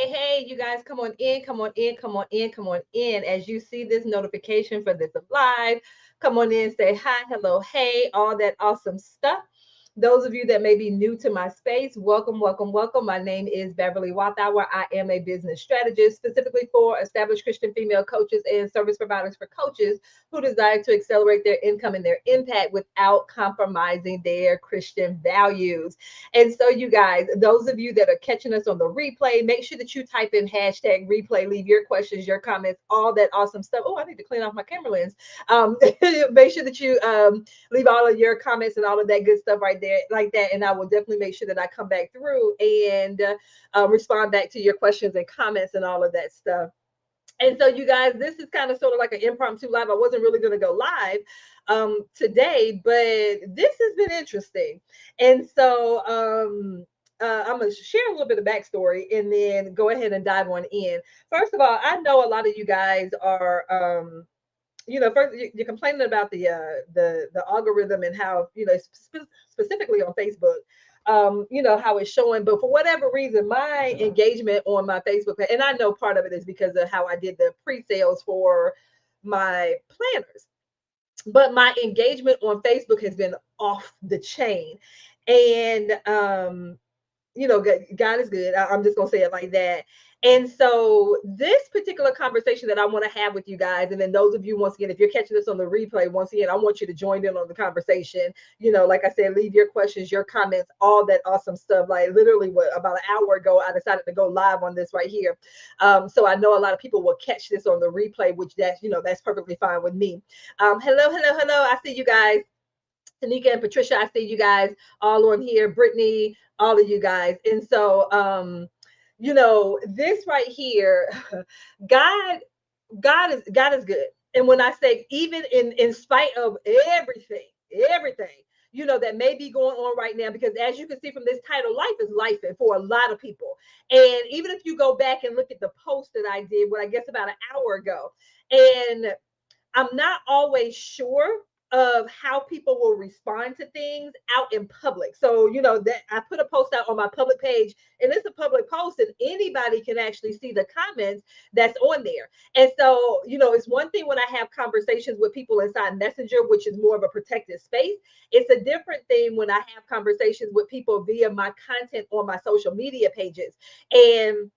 Hey, you guys, come on in, come on in, come on in, come on in. As you see this notification for this live, come on in, say hi, hello, hey, all that awesome stuff. Those of you that may be new to my space, welcome, welcome, welcome. My name is Beverly Walthour. I am a business strategist specifically for established Christian female coaches and service providers for coaches who desire to accelerate their income and their impact without compromising their Christian values. And so, you guys, those of you that are catching us on the replay, make sure that you type in hashtag replay, leave your questions, your comments, all that awesome stuff. Oh, I need to clean off my camera lens. Make sure that you leave all of your comments and all of that good stuff right there, like that. And I will definitely make sure that I come back through and respond back to your questions and comments and all of that stuff. And so, you guys, this is kind of sort of like an impromptu live. I wasn't really going to go live today, but this has been interesting. And so, I'm going to share a little bit of backstory and then go ahead and dive on in. First of all, I know a lot of you guys are, first you're complaining about the algorithm and how specifically on Facebook, how it's showing. But for whatever reason, my engagement on my Facebook page, and I know part of it is because of how I did the pre-sales for my planners, but my engagement on Facebook has been off the chain. And God is good. I'm just gonna say it like that. And so, this particular conversation that I want to have with you guys, and then those of you, once again, if you're catching this on the replay, once again, I want you to join in on the conversation. Like I said, leave your questions, your comments, all that awesome stuff. Like literally, about an hour ago, I decided to go live on this right here. So I know a lot of people will catch this on the replay, which that's perfectly fine with me. Hello, hello, hello. I see you guys. Tanika and Patricia, I see you guys all on here. Brittany, all of you guys. And so, this right here, God, God is good. And when I say even in spite of everything, that may be going on right now, because as you can see from this title, life is life for a lot of people. And even if you go back and look at the post that I did, I guess about an hour ago, and I'm not always sure of how people will respond to things out in public. So, that I put a post out on my public page, and it's a public post, and anybody can actually see the comments that's on there. And so, it's one thing when I have conversations with people inside Messenger, which is more of a protected space. It's a different thing when I have conversations with people via my content on my social media pages. And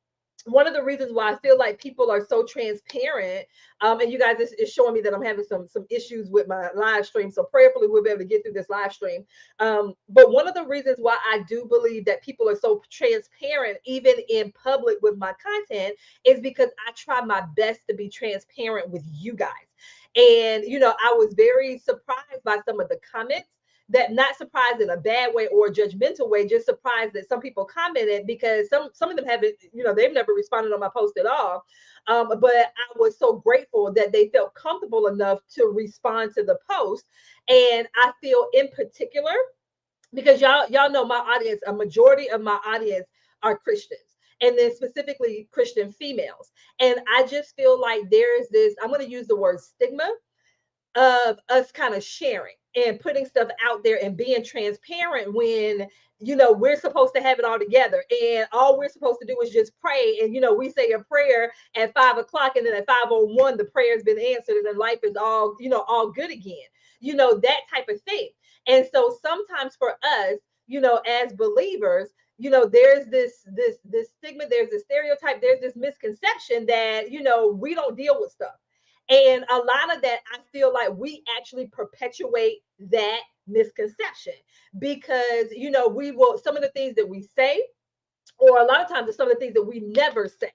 one of the reasons why I feel like people are so transparent, and you guys, is showing me that I'm having some issues with my live stream. So prayerfully, we'll be able to get through this live stream. But one of the reasons why I do believe that people are so transparent, even in public with my content, is because I try my best to be transparent with you guys. And I was very surprised by some of the comments, that not surprised in a bad way or a judgmental way, just surprised that some people commented, because some of them haven't, they've never responded on my post at all. But I was so grateful that they felt comfortable enough to respond to the post. And I feel in particular, because y'all know my audience, a majority of my audience are Christians. And then specifically Christian females. And I just feel like there is this, I'm going to use the word stigma, of us kind of sharing and putting stuff out there and being transparent when we're supposed to have it all together, and all we're supposed to do is just pray. And we say a prayer at 5 o'clock, and then at 5:01 the prayer has been answered, and then life is all good again, that type of thing. And so sometimes for us, as believers, there's this stigma, there's this stereotype, there's this misconception that we don't deal with stuff. And a lot of that, I feel like we actually perpetuate that misconception, because, we will, some of the things that we say, or a lot of times it's some of the things that we never say.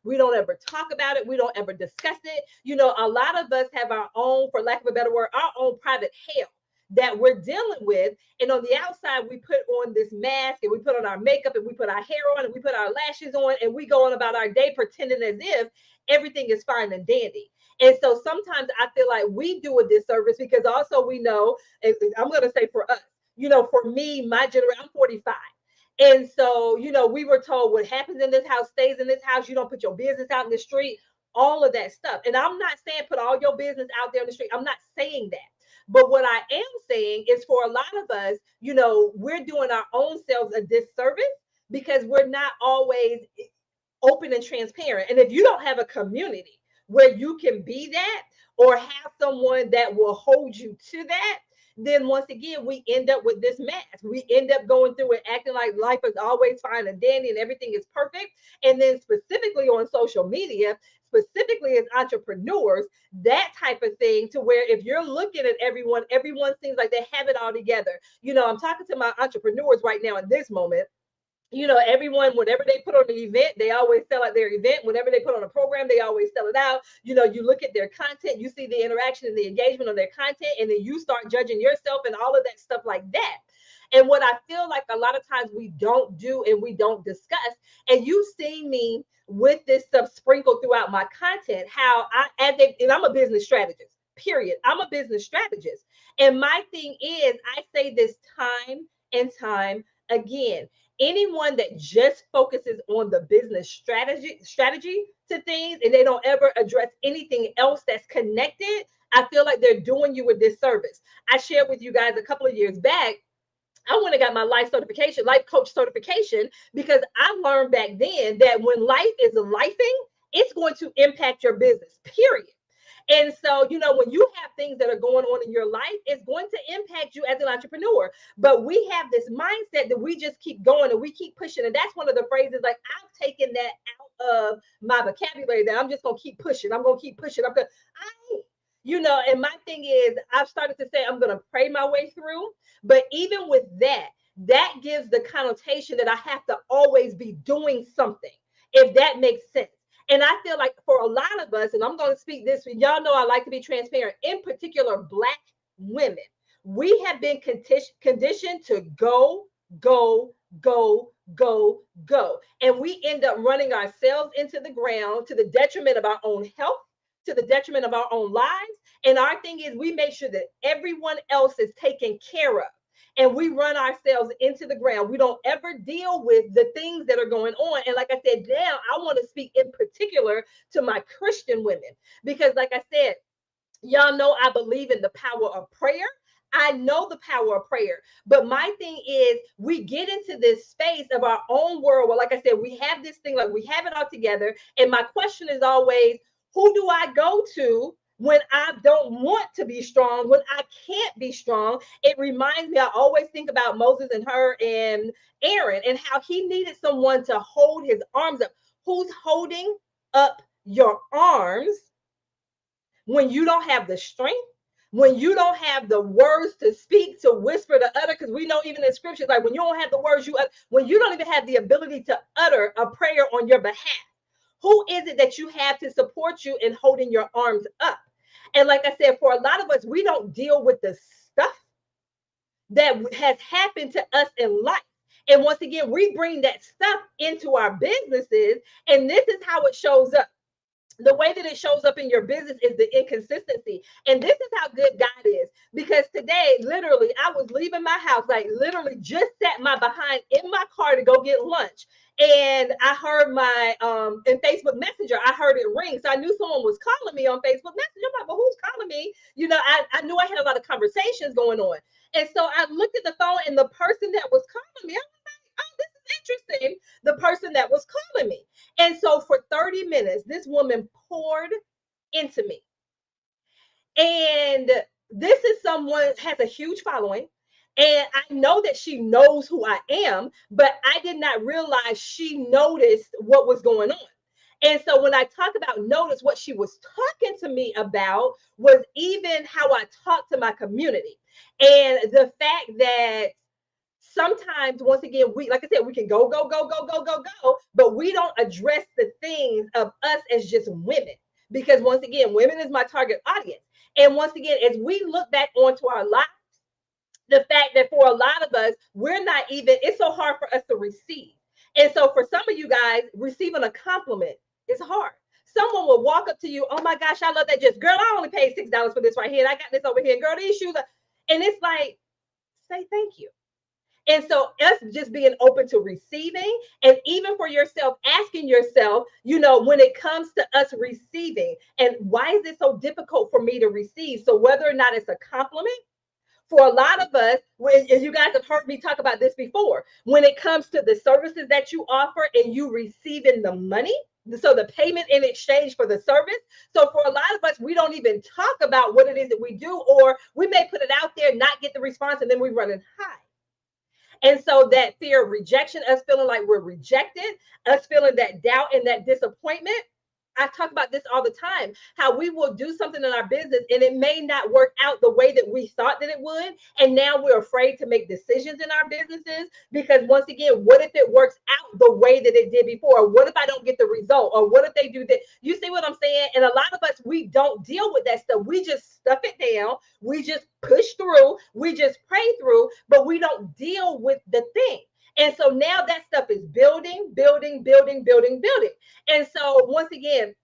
We don't ever talk about it. We don't ever discuss it. A lot of us have our own, for lack of a better word, our own private hell that we're dealing with. And on the outside, we put on this mask, and we put on our makeup, and we put our hair on, and we put our lashes on, and we go on about our day pretending as if everything is fine and dandy. And so sometimes I feel like we do a disservice, because also we know, I'm going to say for us, for me, my generation, I'm 45. And so, we were told what happens in this house stays in this house. You don't put your business out in the street, all of that stuff. And I'm not saying put all your business out there in the street. I'm not saying that. But what I am saying is, for a lot of us, we're doing our own selves a disservice, because we're not always open and transparent. And if you don't have a community where you can be that, or have someone that will hold you to that, then once again, we end up with this mess. We end up going through it acting like life is always fine and dandy and everything is perfect. And then, specifically on social media, specifically as entrepreneurs, that type of thing, to where if you're looking at everyone seems like they have it all together. I'm talking to my entrepreneurs right now in this moment. Everyone, whenever they put on an event, they always sell out their event. Whenever they put on a program, they always sell it out. You look at their content, you see the interaction and the engagement on their content, and then you start judging yourself and all of that stuff like that. And what I feel like a lot of times we don't do and we don't discuss, and you see me with this stuff sprinkled throughout my content, how and I'm a business strategist, period. I'm a business strategist. And my thing is, I say this time and time again, anyone that just focuses on the business strategy to things, and they don't ever address anything else that's connected, I feel like they're doing you a disservice. I shared with you guys a couple of years back, I went and got my life coach certification, because I learned back then that when life is lifing, it's going to impact your business, period. And so, when you have things that are going on in your life, it's going to impact you as an entrepreneur. But we have this mindset that we just keep going and we keep pushing. And that's one of the phrases, like, I've taken that out of my vocabulary, that I'm just going to keep pushing. I'm going to keep pushing. And my thing is, I've started to say, I'm going to pray my way through. But even with that, that gives the connotation that I have to always be doing something, if that makes sense. And I feel like for a lot of us, and I'm going to speak this, y'all know I like to be transparent, in particular, Black women, we have been conditioned to go, go, go, go, go. And we end up running ourselves into the ground, to the detriment of our own health, to the detriment of our own lives. And our thing is, we make sure that everyone else is taken care of, and we run ourselves into the ground. We don't ever deal with the things that are going on. And like I said, now I want to speak in particular to my Christian women, because like I said, y'all know I believe in the power of prayer. I know the power of prayer. But my thing is, we get into this space of our own world where, like I said, we have this thing, like we have it all together. And my question is always, who do I go to when I don't want to be strong, when I can't be strong? It reminds me, I always think about Moses and her and Aaron, and how he needed someone to hold his arms up. Who's holding up your arms when you don't have the strength, when you don't have the words to speak, to whisper, to utter? Because we know even in scriptures, like when you don't have the words, when you don't even have the ability to utter a prayer on your behalf, who is it that you have to support you in holding your arms up? And like I said, for a lot of us, we don't deal with the stuff that has happened to us in life. And once again, we bring that stuff into our businesses, and this is how it shows up. The way that it shows up in your business is the inconsistency. And this is how good God is. Because today, literally, I was leaving my house, like literally just sat my behind in my car to go get lunch. And I heard my in Facebook Messenger, I heard it ring. So I knew someone was calling me on Facebook Messenger. I'm like, well, who's calling me? I knew I had a lot of conversations going on. And so I looked at the phone, and the person that was calling me, I was like, oh, this is interesting. The person that was calling me. And so for 30 minutes, this woman poured into me. And this is someone has a huge following. And I know that she knows who I am, but I did not realize she noticed what was going on. And so when I talk about notice, what she was talking to me about was even how I talk to my community. And the fact that sometimes, once again, we, like I said, we can go, go, go, go, go, go, go, but we don't address the things of us as just women. Because once again, women is my target audience. And once again, as we look back onto our lives, the fact that for a lot of us, we're not even, it's so hard for us to receive. And so for some of you guys, receiving a compliment is hard. Someone will walk up to you, oh my gosh, I love that dress. Girl, I only paid $6 for this right here. And I got this over here. Girl, these shoes are, and it's like, say thank you. And so us just being open to receiving, and even for yourself, asking yourself, when it comes to us receiving, and why is it so difficult for me to receive? So whether or not it's a compliment, for a lot of us, and you guys have heard me talk about this before, when it comes to the services that you offer and you receiving the money, so the payment in exchange for the service. So for a lot of us, we don't even talk about what it is that we do, or we may put it out there, not get the response, and then we run and hide. And so that fear of rejection, us feeling like we're rejected, us feeling that doubt and that disappointment. I talk about this all the time, how we will do something in our business and it may not work out the way that we thought that it would. And now we're afraid to make decisions in our businesses because, once again, what if it works out the way that it did before? Or what if I don't get the result? Or what if they do that? You see what I'm saying? And a lot of us, we don't deal with that stuff. We just stuff it down. We just push through. We just pray through, but we don't deal with the thing. And so now that stuff is building, building, building, building, building. And so once again,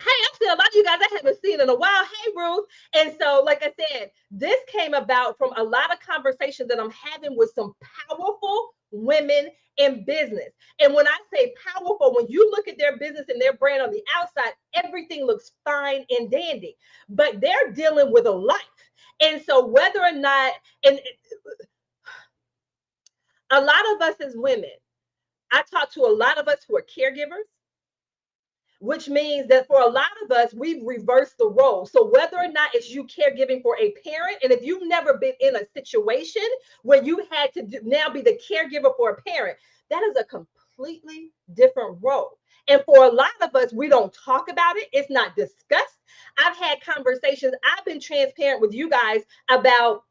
hey, I'm still a lot of you guys I haven't seen in a while. Hey, Ruth. And so, like I said, this came about from a lot of conversations that I'm having with some powerful women in business. And when I say powerful, when you look at their business and their brand on the outside, everything looks fine and dandy, but they're dealing with a life. And so, whether or not, and a lot of us as women, I talk to a lot of us who are caregivers, which means that for a lot of us, we've reversed the role. So whether or not it's you caregiving for a parent, and if you've never been in a situation where you had to now be the caregiver for a parent, that is a completely different role. And for a lot of us, we don't talk about it. It's not discussed. I've had conversations. I've been transparent with you guys about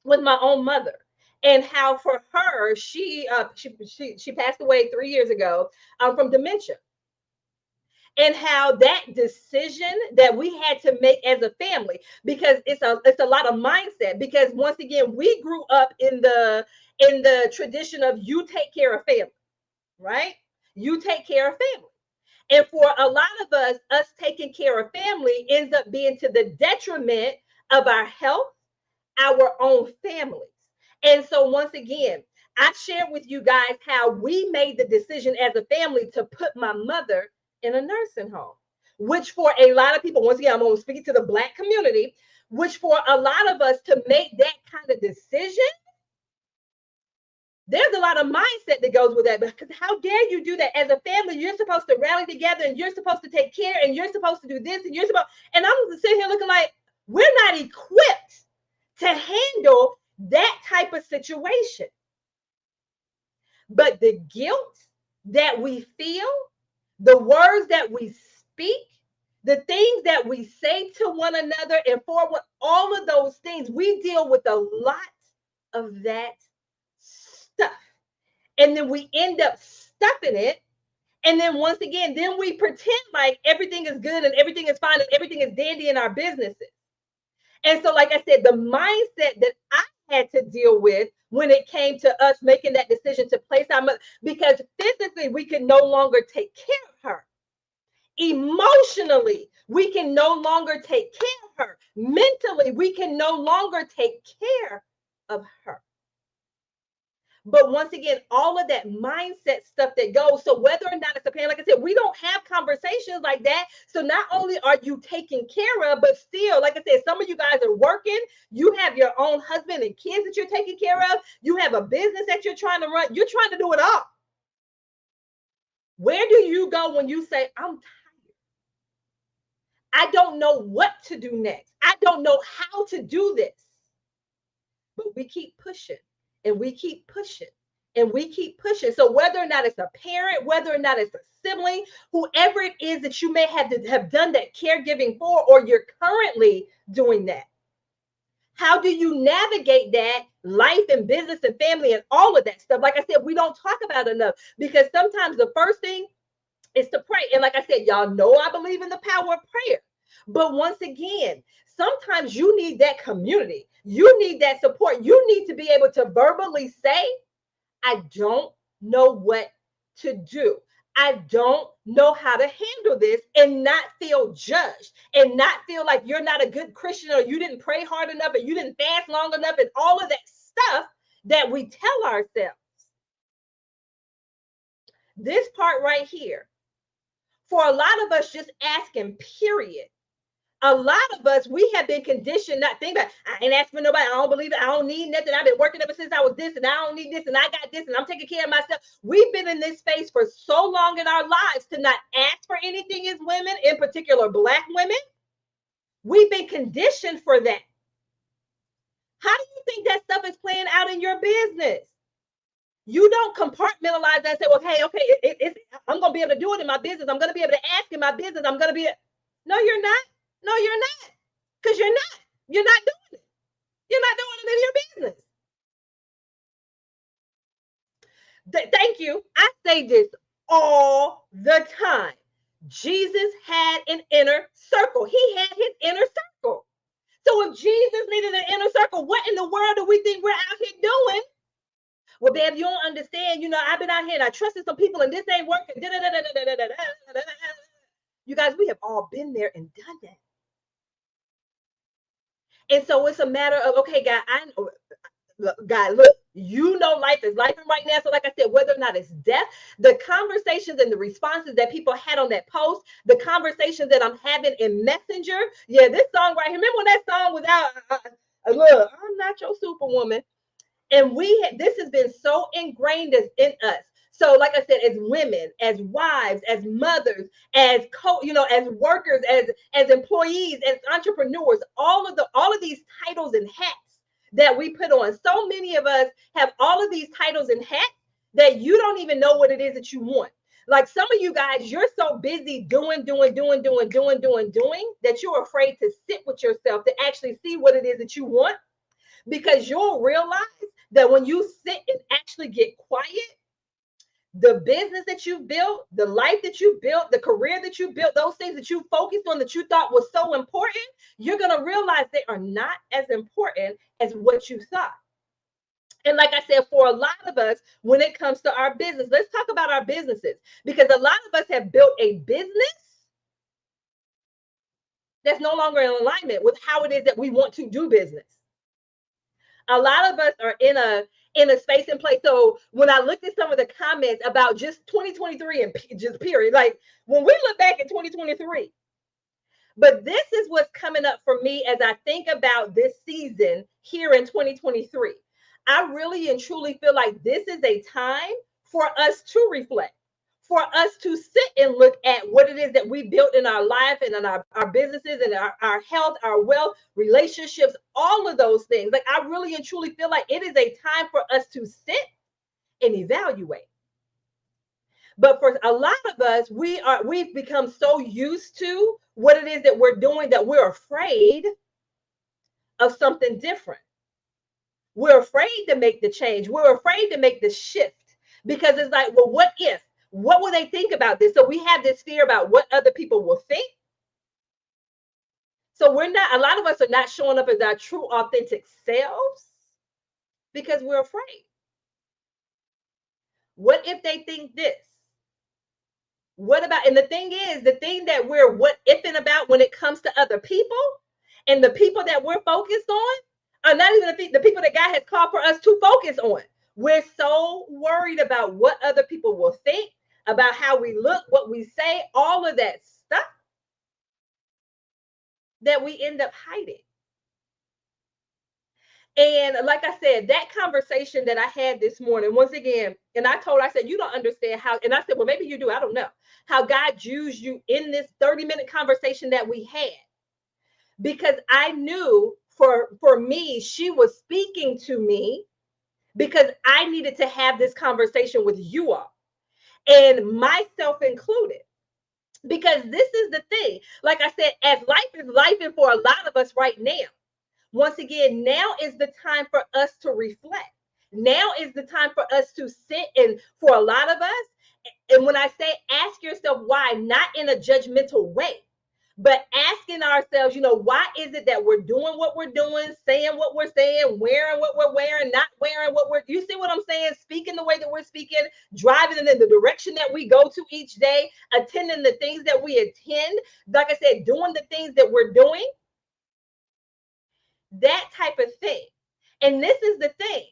with my own mother and how for her, she passed away 3 years ago from dementia, and how that decision that we had to make as a family, because it's a lot of mindset, because once again we grew up in the tradition of you take care of family, right? You take care of family. And for a lot of us taking care of family ends up being to the detriment of our health, our own families. And so once again, I shared with you guys how we made the decision as a family to put my mother in a nursing home, which for a lot of people, once again, I'm going to speak to the Black community, which for a lot of us to make that kind of decision, there's a lot of mindset that goes with that. Because how dare you do that as a family? You're supposed to rally together and you're supposed to take care and you're supposed to do this and you're supposed, and I'm sitting here looking like we're not equipped to handle that type of situation. But the guilt that we feel, the words that we speak, the things that we say to one another, and for all of those things, we deal with a lot of that stuff. And then we end up stuffing it. And then once again, then we pretend like everything is good and everything is fine and everything is dandy in our businesses. And so, like I said, the mindset that I had to deal with when it came to us making that decision to place our mother, because physically we can no longer take care of her. Emotionally, we can no longer take care of her. Mentally, we can no longer take care of her. But once again, all of that mindset stuff that goes. So whether or not it's a parent, like I said, we don't have conversations like that. So not only are you taken care of, but still, like I said, some of you guys are working. You have your own husband and kids that you're taking care of. You have a business that you're trying to run. You're trying to do it all. Where do you go when you say, I'm tired? I don't know what to do next. I don't know how to do this. But we keep pushing and we keep pushing and we keep pushing. So whether or not it's a parent, whether or not it's a sibling, whoever it is that you may have to have done that caregiving for, or you're currently doing that, how do you navigate that life and business and family and all of that stuff? Like I said, we don't talk about enough, because sometimes the first thing is to pray. And like I said, y'all know I believe in the power of prayer. But once again, sometimes you need that community. You need that support. You need to be able to verbally say, I don't know what to do. I don't know how to handle this, and not feel judged and not feel like you're not a good Christian, or you didn't pray hard enough, and you didn't fast long enough, and all of that stuff that we tell ourselves. This part right here, for a lot of us, just asking, period, A lot of us, we have been conditioned not think about, I ain't asking for nobody, I don't believe it, I don't need nothing, I've been working ever since I was this, and I don't need this, and I got this, and I'm taking care of myself. We've been in this space for so long in our lives to not ask for anything as women, in particular Black women. We've been conditioned for that. How do you think that stuff is playing out in your business? You don't compartmentalize that and say, well, hey, okay, I'm going to be able to do it in my business. I'm going to be able to ask in my business. I'm going to be, no, you're not. No, you're not. Because you're not. You're not doing it. You're not doing it in your business. Thank you. I say this all the time. Jesus had an inner circle. He had his inner circle. So if Jesus needed an inner circle, what in the world do we think we're out here doing? Well, babe, you don't understand. You know, I've been out here and I trusted some people and this ain't working. You guys, we have all been there and done that. And so it's a matter of, okay, God, look, you know life is life right now. So like I said, whether or not it's death, the conversations and the responses that people had on that post, the conversations that I'm having in Messenger. Yeah, this song right here. Remember when that song was out? Look, I'm not your superwoman. And this has been so ingrained in us. So, like I said, as women, as wives, as mothers, as as workers, as employees, as entrepreneurs, all of these titles and hats that we put on. So many of us have all of these titles and hats that you don't even know what it is that you want. Like some of you guys, you're so busy doing that you're afraid to sit with yourself to actually see what it is that you want, because you'll realize that when you sit and actually get quiet, the business that you built, the life that you built, the career that you built, those things that you focused on that you thought was so important, you're going to realize they are not as important as what you thought. And like I said, for a lot of us, when it comes to our business, let's talk about our businesses, because a lot of us have built a business that's no longer in alignment with how it is that we want to do business. A lot of us are in a space and place. So when I looked at some of the comments about just 2023 and just period, like when we look back at 2023, but this is what's coming up for me as I think about this season here in 2023. I really and truly feel like this is a time for us to reflect, for us to sit and look at what it is that we built in our life and in our businesses and our health, our wealth, relationships, all of those things. Like I really and truly feel like it is a time for us to sit and evaluate. But for a lot of us, we've become so used to what it is that we're doing that we're afraid of something different. We're afraid to make the change. We're afraid to make the shift because it's like, well, what if? What will they think about this? So we have this fear about what other people will think. So a lot of us are not showing up as our true, authentic selves because we're afraid. What if they think this? What about, and the thing that we're what ifing about when it comes to other people and the people that we're focused on are not even the people that God has called for us to focus on. We're so worried about what other people will think, about how we look, what we say, all of that stuff that we end up hiding. And like I said, that conversation that I had this morning, once again, and I said, you don't understand how, and I said, well, maybe you do, I don't know, how God used you in this 30-minute conversation that we had. Because I knew for me, she was speaking to me because I needed to have this conversation with you all, and myself included. Because this is the thing, like I said, as life is life, and for a lot of us right now, once again, now is the time for us to reflect. Now is the time for us to sit, and for a lot of us, and when I say ask yourself why, not in a judgmental way, but asking ourselves, why is it that we're doing what we're doing, saying what we're saying, wearing what we're wearing, not wearing you see what I'm saying? Speaking the way that we're speaking, driving in the direction that we go to each day, attending the things that we attend, like I said, doing the things that we're doing, that type of thing. And this is the thing.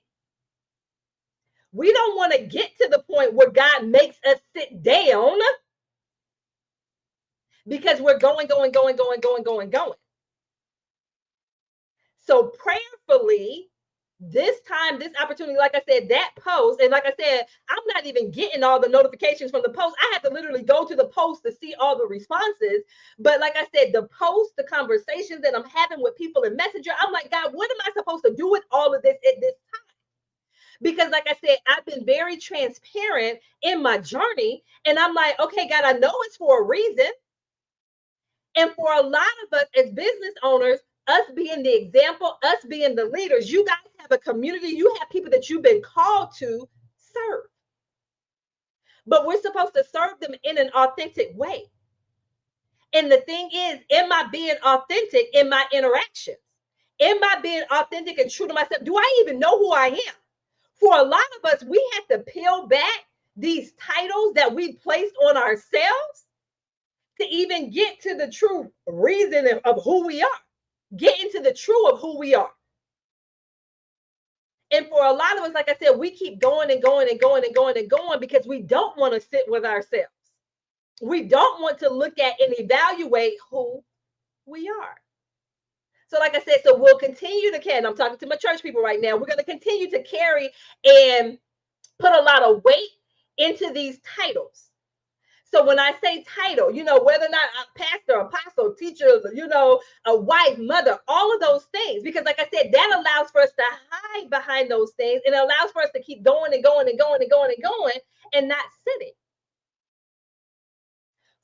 We don't want to get to the point where God makes us sit down because we're going. so prayerfully, this time, this opportunity, like I said, that post, and like I said, I'm not even getting all the notifications from the post. I had to literally go to the post to see all the responses. But like I said, the post, the conversations that I'm having with people in Messenger, I'm like, God, what am I supposed to do with all of this at this time? Because like I said, I've been very transparent in my journey, and I'm like, okay, God, I know it's for a reason. And for a lot of us as business owners, us being the example, us being the leaders, you guys have a community, you have people that you've been called to serve. But we're supposed to serve them in an authentic way. And the thing is, am I being authentic in my interactions? Am I being authentic and true to myself? Do I even know who I am? For a lot of us, we have to peel back these titles that we placed on ourselves to even get to the true reason of who we are, get into the true of who we are. And for a lot of us, like I said, we keep going and going and going and going and going because we don't want to sit with ourselves. We don't want to look at and evaluate who we are. So, like I said, so we'll continue to carry. I'm talking to my church people right now. We're going to continue to carry and put a lot of weight into these titles. So when I say title, whether or not a pastor, apostle, teacher, a wife, mother, all of those things, because like I said, that allows for us to hide behind those things, and it allows for us to keep going and going and going and going and going and not sitting.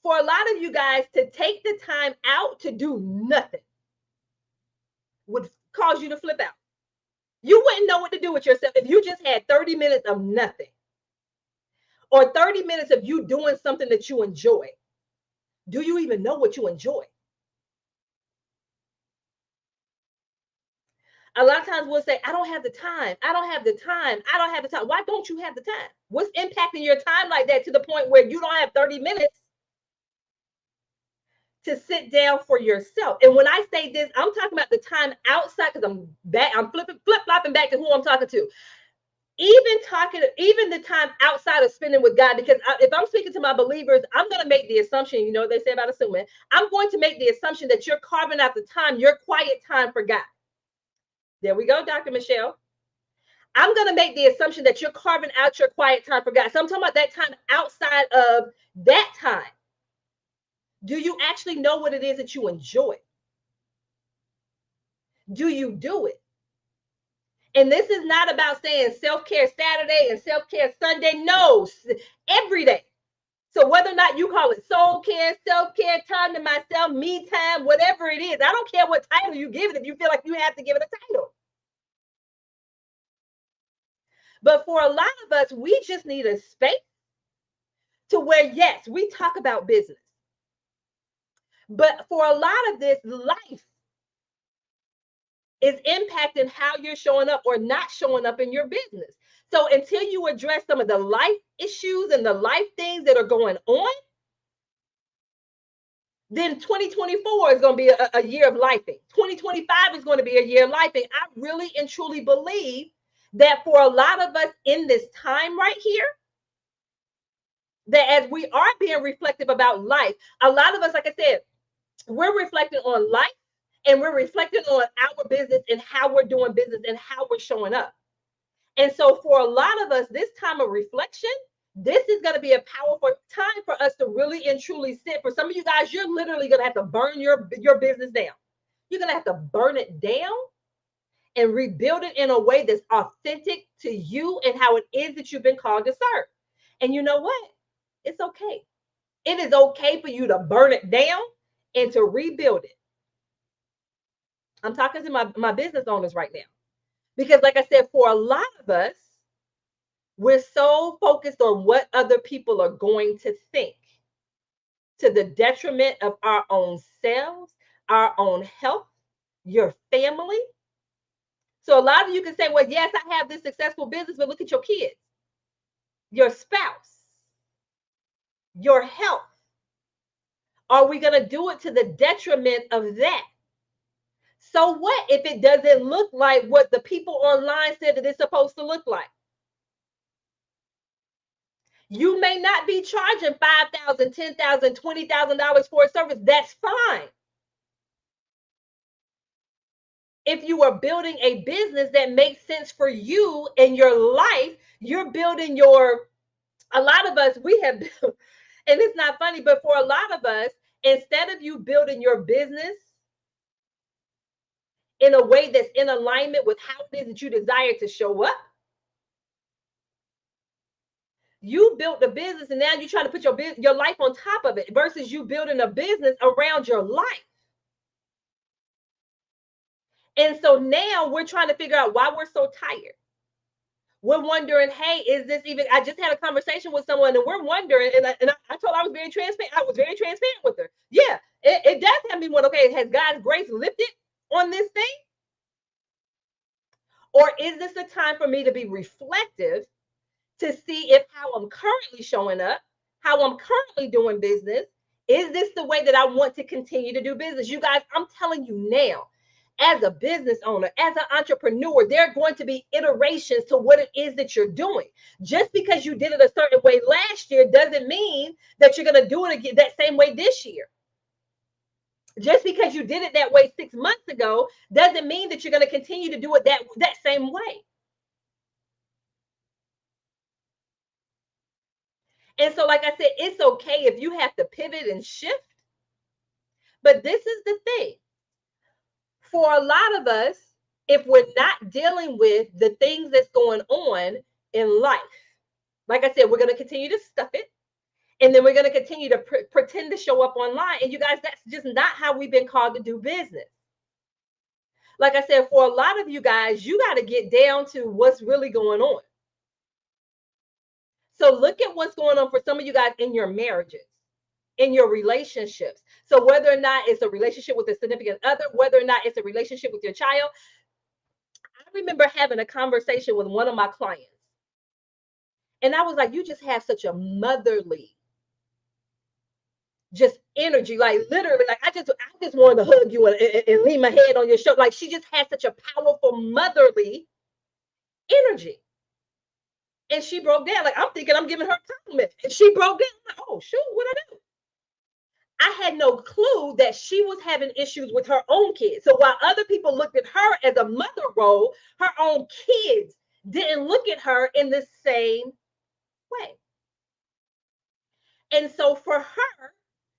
For a lot of you guys to take the time out to do nothing would cause you to flip out. You wouldn't know what to do with yourself if you just had 30 minutes of nothing or 30 minutes of you doing something that you enjoy. Do you even know what you enjoy? A lot of times we'll say, I don't have the time. I don't have the time. I don't have the time. Why don't you have the time? What's impacting your time like that to the point where you don't have 30 minutes to sit down for yourself? And when I say this, I'm talking about the time outside, because I'm flip-flopping back to who I'm talking to. Even the time outside of spending with God, because if I'm speaking to my believers, I'm going to make the assumption, what they say about assuming, I'm going to make the assumption that you're carving out the time, your quiet time for God. There we go, Dr. Michelle. I'm going to make the assumption that you're carving out your quiet time for God. So I'm talking about that time outside of that time. Do you actually know what it is that you enjoy? Do you do it? And this is not about saying self-care Saturday and self-care Sunday. No, every day. So whether or not you call it soul care, self-care, time to myself, me time, whatever it is, I don't care what title you give it if you feel like you have to give it a title. But for a lot of us, we just need a space to where, yes, we talk about business. But for a lot of this, life is impacting how you're showing up or not showing up in your business. So until you address some of the life issues and the life things that are going on, then 2024 is going to be a year of lifing. 2025 is going to be a year of lifing. I really and truly believe that for a lot of us in this time right here, that as we are being reflective about life, a lot of us, like I said, we're reflecting on life and we're reflecting on our business and how we're doing business and how we're showing up. And so for a lot of us, this time of reflection, this is going to be a powerful time for us to really and truly sit. For some of you guys, you're literally going to have to burn your business down. You're going to have to burn it down and rebuild it in a way that's authentic to you and how it is that you've been called to serve. And you know what? It's okay. It is okay for you to burn it down and to rebuild it. I'm talking to my business owners right now. Because like I said, for a lot of us, we're so focused on what other people are going to think to the detriment of our own selves, our own health, your family. So a lot of you can say, well, yes, I have this successful business, but look at your kids, your spouse, your health. Are we going to do it to the detriment of that? So what if it doesn't look like what the people online said that it's supposed to look like? You may not be charging $5,000, $10,000, $20,000 for a service. That's fine. if you are building a business that makes sense for you in your life, you're building your, a lot of us, we have built, and it's not funny, but for a lot of us, instead of you building your business in a way that's in alignment with how it is that you desire to show up, you built the business and now you're trying to put your life on top of it versus you building a business around your life. And so now we're trying to figure out why we're so tired. We're wondering, hey, is this even? I just had a conversation with someone and we're wondering, and I told her I was very transparent. I was very transparent with her. Yeah, it does have me one. Okay, has God's grace lifted on this thing? Or is this a time for me to be reflective to see if how I'm currently showing up, how I'm currently doing business, is this the way that I want to continue to do business? You guys, I'm telling you now, as a business owner, as an entrepreneur, there are going to be iterations to what it is that you're doing. Just because you did it a certain way last year doesn't mean that you're going to do it again that same way this year. Just because you did it that way 6 months ago doesn't mean that you're going to continue to do it that same way. And so, like I said, it's okay if you have to pivot and shift. But this is the thing. For a lot of us, if we're not dealing with the things that's going on in life, like I said, we're going to continue to stuff it. And then we're going to continue to pretend to show up online. And you guys, that's just not how we've been called to do business. Like I said, for a lot of you guys, you got to get down to what's really going on. So look at what's going on for some of you guys in your marriages, in your relationships. So whether or not it's a relationship with a significant other, whether or not it's a relationship with your child. I remember having a conversation with one of my clients. And I was like, you just have such a motherly just energy, like literally, like I just wanted to hug you and lean my head on your shoulder. Like she just had such a powerful motherly energy. And she broke down. Like I'm thinking I'm giving her a compliment. And she broke down. I'm like, oh shoot, what I do? I had no clue that she was having issues with her own kids. So while other people looked at her as a mother role, her own kids didn't look at her in the same way. And so for her,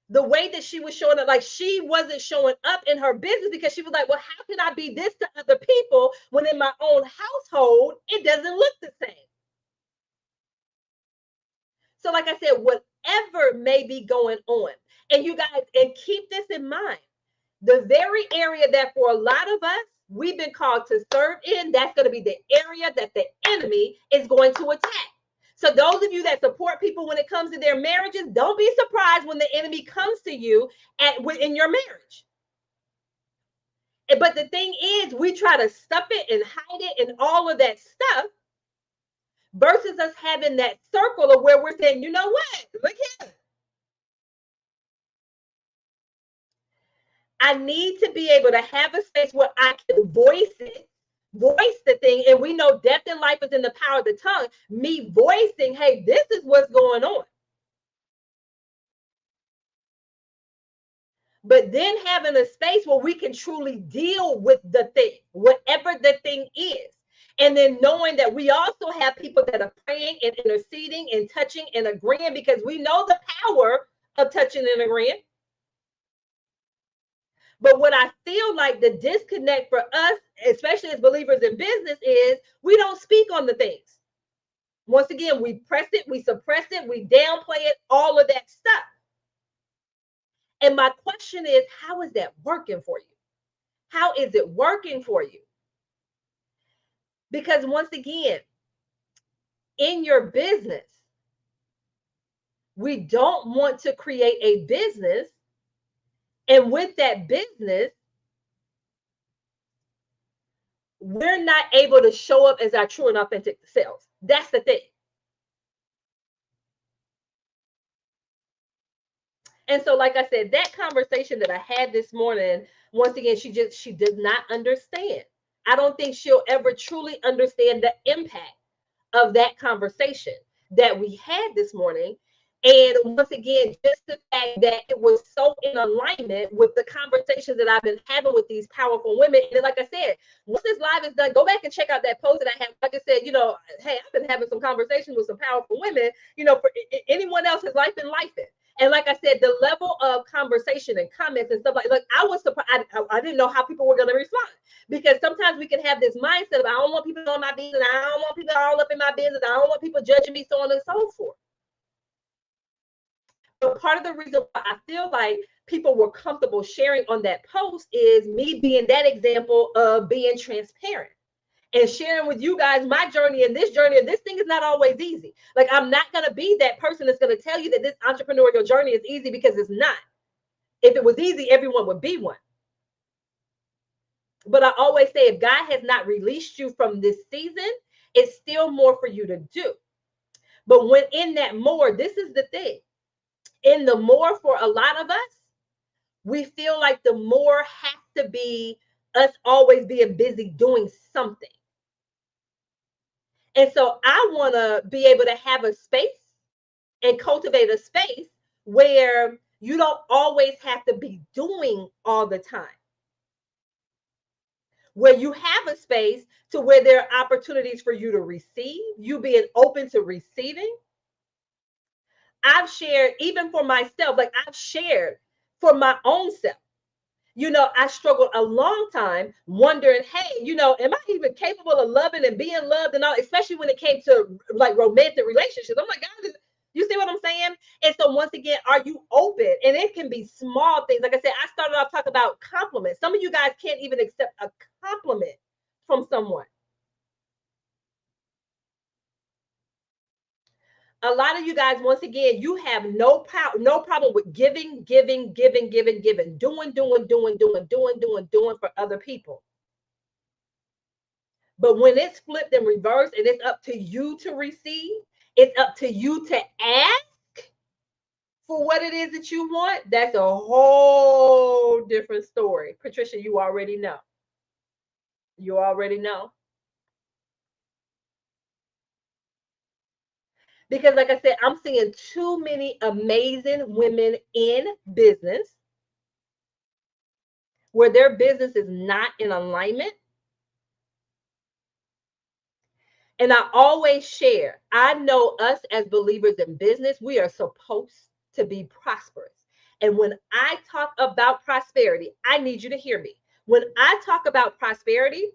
the way that she was showing up, like she wasn't showing up in her business because she was like, well, how can I be this to other people when in my own household, it doesn't look the same? So like I said, whatever may be going on, and you guys, and keep this in mind, the very area that for a lot of us, we've been called to serve in, that's going to be the area that the enemy is going to attack. So those of you that support people when it comes to their marriages, don't be surprised when the enemy comes to you in your marriage. But the thing is, we try to stuff it and hide it and all of that stuff versus us having that circle of where we're saying, you know what, look here. I need to be able to have a space where I can voice the thing. And we know death and life is in the power of the tongue. Me voicing, hey, this is what's going on. But then having a space where we can truly deal with the thing, whatever the thing is. And then knowing that we also have people that are praying and interceding and touching and agreeing because we know the power of touching and agreeing. But what I feel like the disconnect for us, especially as believers in business, is we don't speak on the things. Once again, we press it, we suppress it, we downplay it, all of that stuff. And my question is, how is that working for you? How is it working for you? Because once again, in your business, we don't want to create a business. And with that business, we're not able to show up as our true and authentic selves. That's the thing. And so, like I said, that conversation that I had this morning, once again, she does not understand. I don't think she'll ever truly understand the impact of that conversation that we had this morning. And once again, just the fact that it was so in alignment with the conversations that I've been having with these powerful women. And then, like I said, once this live is done, go back and check out that post that I have. Like I said, hey, I've been having some conversations with some powerful women, for anyone else's life and life. And like I said, the level of conversation and comments and stuff like I was surprised. I didn't know how people were going to respond, because sometimes we can have this mindset of, I don't want people on my business. I don't want people all up in my business. I don't want people judging me, so on and so forth. But part of the reason why I feel like people were comfortable sharing on that post is me being that example of being transparent and sharing with you guys my journey. And this thing is not always easy. Like, I'm not going to be that person that's going to tell you that this entrepreneurial journey is easy, because it's not. If it was easy, everyone would be one. But I always say, if God has not released you from this season, it's still more for you to do. But when in that more, this is the thing. In the more, for a lot of us, we feel like the more has to be us always being busy doing something. And so I want to be able to have a space and cultivate a space where you don't always have to be doing all the time, where you have a space to where there are opportunities for you to receive, you being open to receiving. I've shared, even for myself, like I've shared for my own self. I struggled a long time wondering, hey, am I even capable of loving and being loved and all, especially when it came to like romantic relationships. I'm like, God, you see what I'm saying? And so once again, are you open? And it can be small things. Like I said, I started off talking about compliments. Some of you guys can't even accept a compliment from someone. A lot of you guys, once again, you have no problem with giving, doing for other people. But when it's flipped and reversed and it's up to you to receive, it's up to you to ask for what it is that you want, that's a whole different story. Patricia, you already know. You already know. Because, like I said, I'm seeing too many amazing women in business where their business is not in alignment. And I always share, I know us as believers in business, we are supposed to be prosperous. And when I talk about prosperity, I need you to hear me. When I talk about prosperity,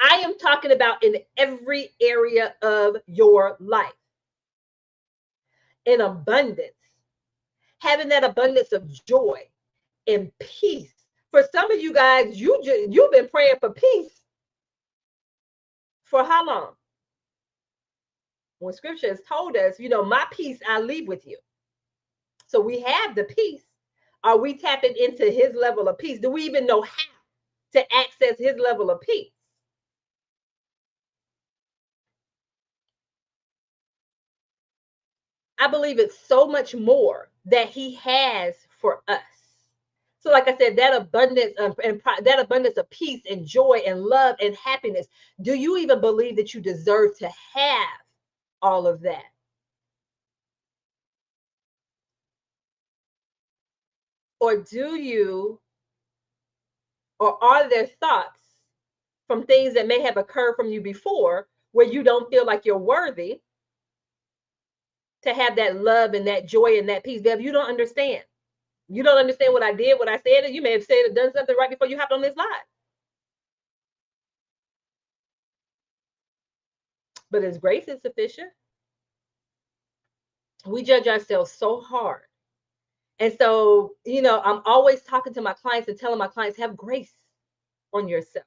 I am talking about in every area of your life. In abundance, having that abundance of joy and peace. For some of you guys, you've been praying for peace for how long? When scripture has told us, my peace I leave with you. So we have the peace. Are we tapping into his level of peace? Do we even know how to access his level of peace? I believe it's so much more that he has for us. So, like I said, that abundance that abundance of peace and joy and love and happiness. Do you even believe that you deserve to have all of that? Or are there thoughts from things that may have occurred from you before where you don't feel like you're worthy to have that love and that joy and that peace? Bev, you don't understand. You don't understand what I did, what I said, and you may have said or done something right before you hopped on this live. But His grace is sufficient. We judge ourselves so hard. And so, I'm always talking to my clients and telling my clients, have grace on yourself.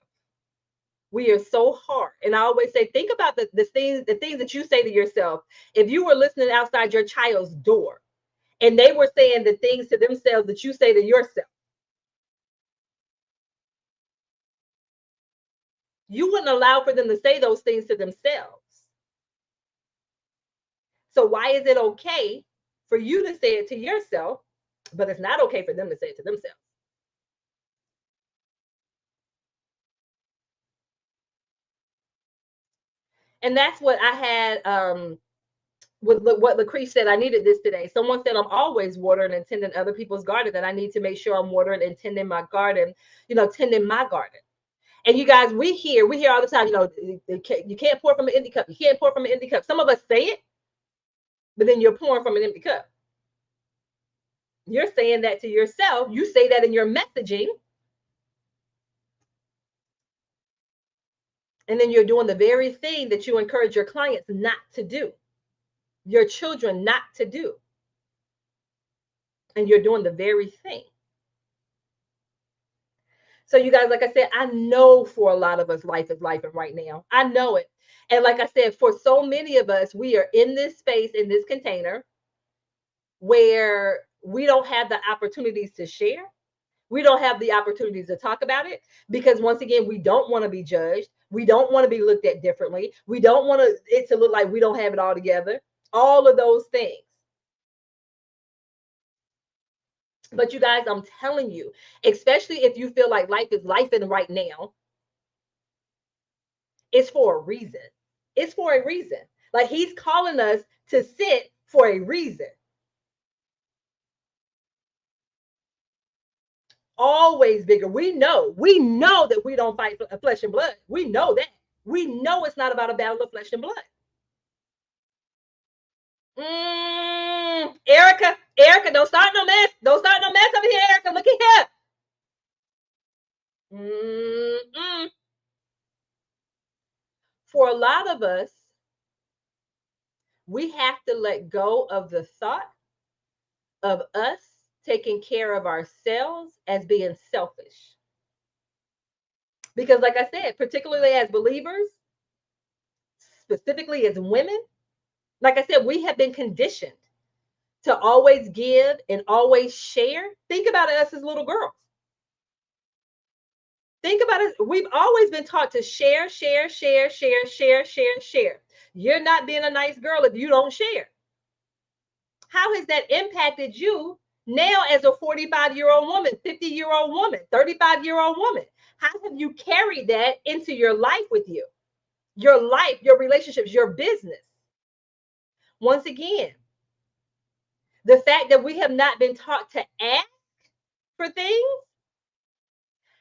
We are so hard. And I always say, think about the things that you say to yourself. If you were listening outside your child's door and they were saying the things to themselves that you say to yourself, you wouldn't allow for them to say those things to themselves. So why is it okay for you to say it to yourself, but it's not okay for them to say it to themselves? And that's what I had with what Lucretia said, I needed this today. Someone said I'm always watering and tending other people's garden, and I need to make sure I'm watering and tending my garden, tending my garden. And you guys, we hear all the time, you can't pour from an empty cup. You can't pour from an empty cup. Some of us say it, but then you're pouring from an empty cup. You're saying that to yourself. You say that in your messaging. And then you're doing the very thing that you encourage your clients not to do, your children not to do. And you're doing the very thing. So you guys, like I said, I know for a lot of us, life is life, and right now, I know it. And like I said, for so many of us, we are in this space, in this container, where we don't have the opportunities to share. We don't have the opportunities to talk about it because, once again, we don't want to be judged. We don't want to be looked at differently. We don't want it to look like we don't have it all together. All of those things. But you guys, I'm telling you, especially if you feel like life is life and right now, it's for a reason. It's for a reason. Like, he's calling us to sit for a reason. Always bigger. We know that we don't fight flesh and blood. We know that. We know it's not about a battle of flesh and blood. Erica, don't start no mess. Don't start no mess over here, Erica. Look at here. For a lot of us, we have to let go of the thought of us taking care of ourselves as being selfish. Because, like I said, particularly as believers, specifically as women, like I said, we have been conditioned to always give and always share. Think about us as little girls. Think about it. We've always been taught to share, share, share, share, share, share, share. You're not being a nice girl if you don't share. How has that impacted you now as a 45-year-old woman, 50-year-old woman, 35-year-old woman? How have you carried that into your life with you? Your life, your relationships, your business. Once again, the fact that we have not been taught to ask for things,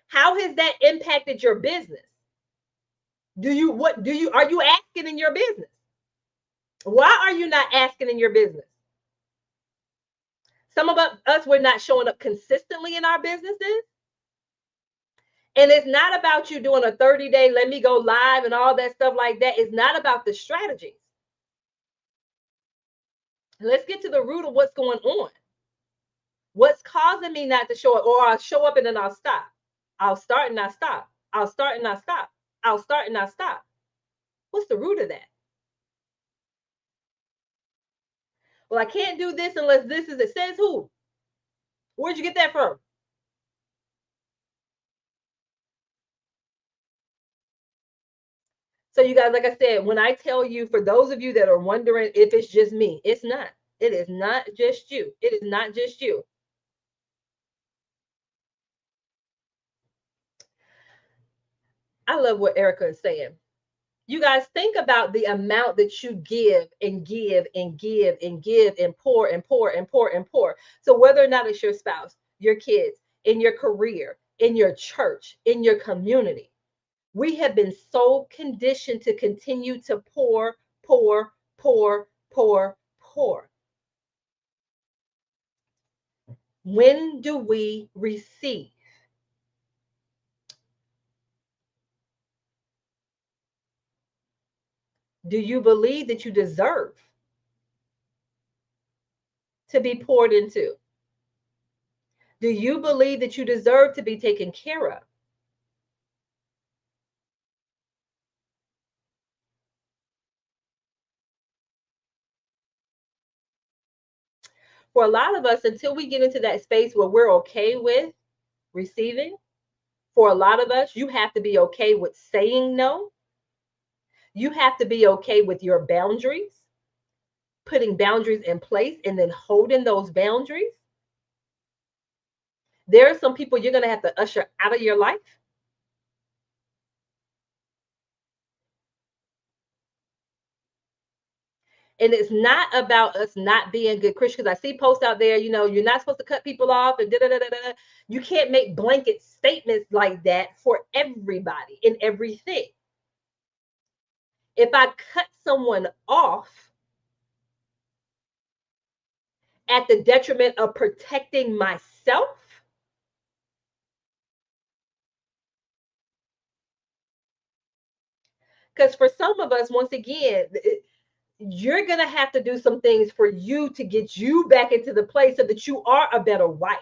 how has that impacted your business? Are you asking in your business? Why are you not asking in your business? Some of us, we're not showing up consistently in our businesses. And it's not about you doing a 30-day, let me go live and all that stuff like that. It's not about the strategies. Let's get to the root of what's going on. What's causing me not to show up? Or I'll show up and then I'll stop. I'll start and I stop. I'll start and I stop. I'll start and I stop. What's the root of that? Well, I can't do this unless this is it. Says who? Where'd you get that from? So you guys, like I said, when I tell you, for those of you that are wondering if it's just me, it's not. It is not just you. It is not just you. I love what Erica is saying. You guys, think about the amount that you give and give and give and give and pour and pour and pour and pour. So whether or not it's your spouse, your kids, in your career, in your church, in your community, we have been so conditioned to continue to pour, pour, pour, pour, pour. When do we receive? Do you believe that you deserve to be poured into? Do you believe that you deserve to be taken care of? For a lot of us, until we get into that space where we're okay with receiving, for a lot of us, you have to be okay with saying no. You have to be okay with your boundaries, putting boundaries in place and then holding those boundaries. There are some people you're going to have to usher out of your life. And it's not about us not being good Christians. I see posts out there, you're not supposed to cut people off and da da da da da. You can't make blanket statements like that for everybody and everything. If I cut someone off at the detriment of protecting myself, because for some of us, once again, you're going to have to do some things for you to get you back into the place so that you are a better wife,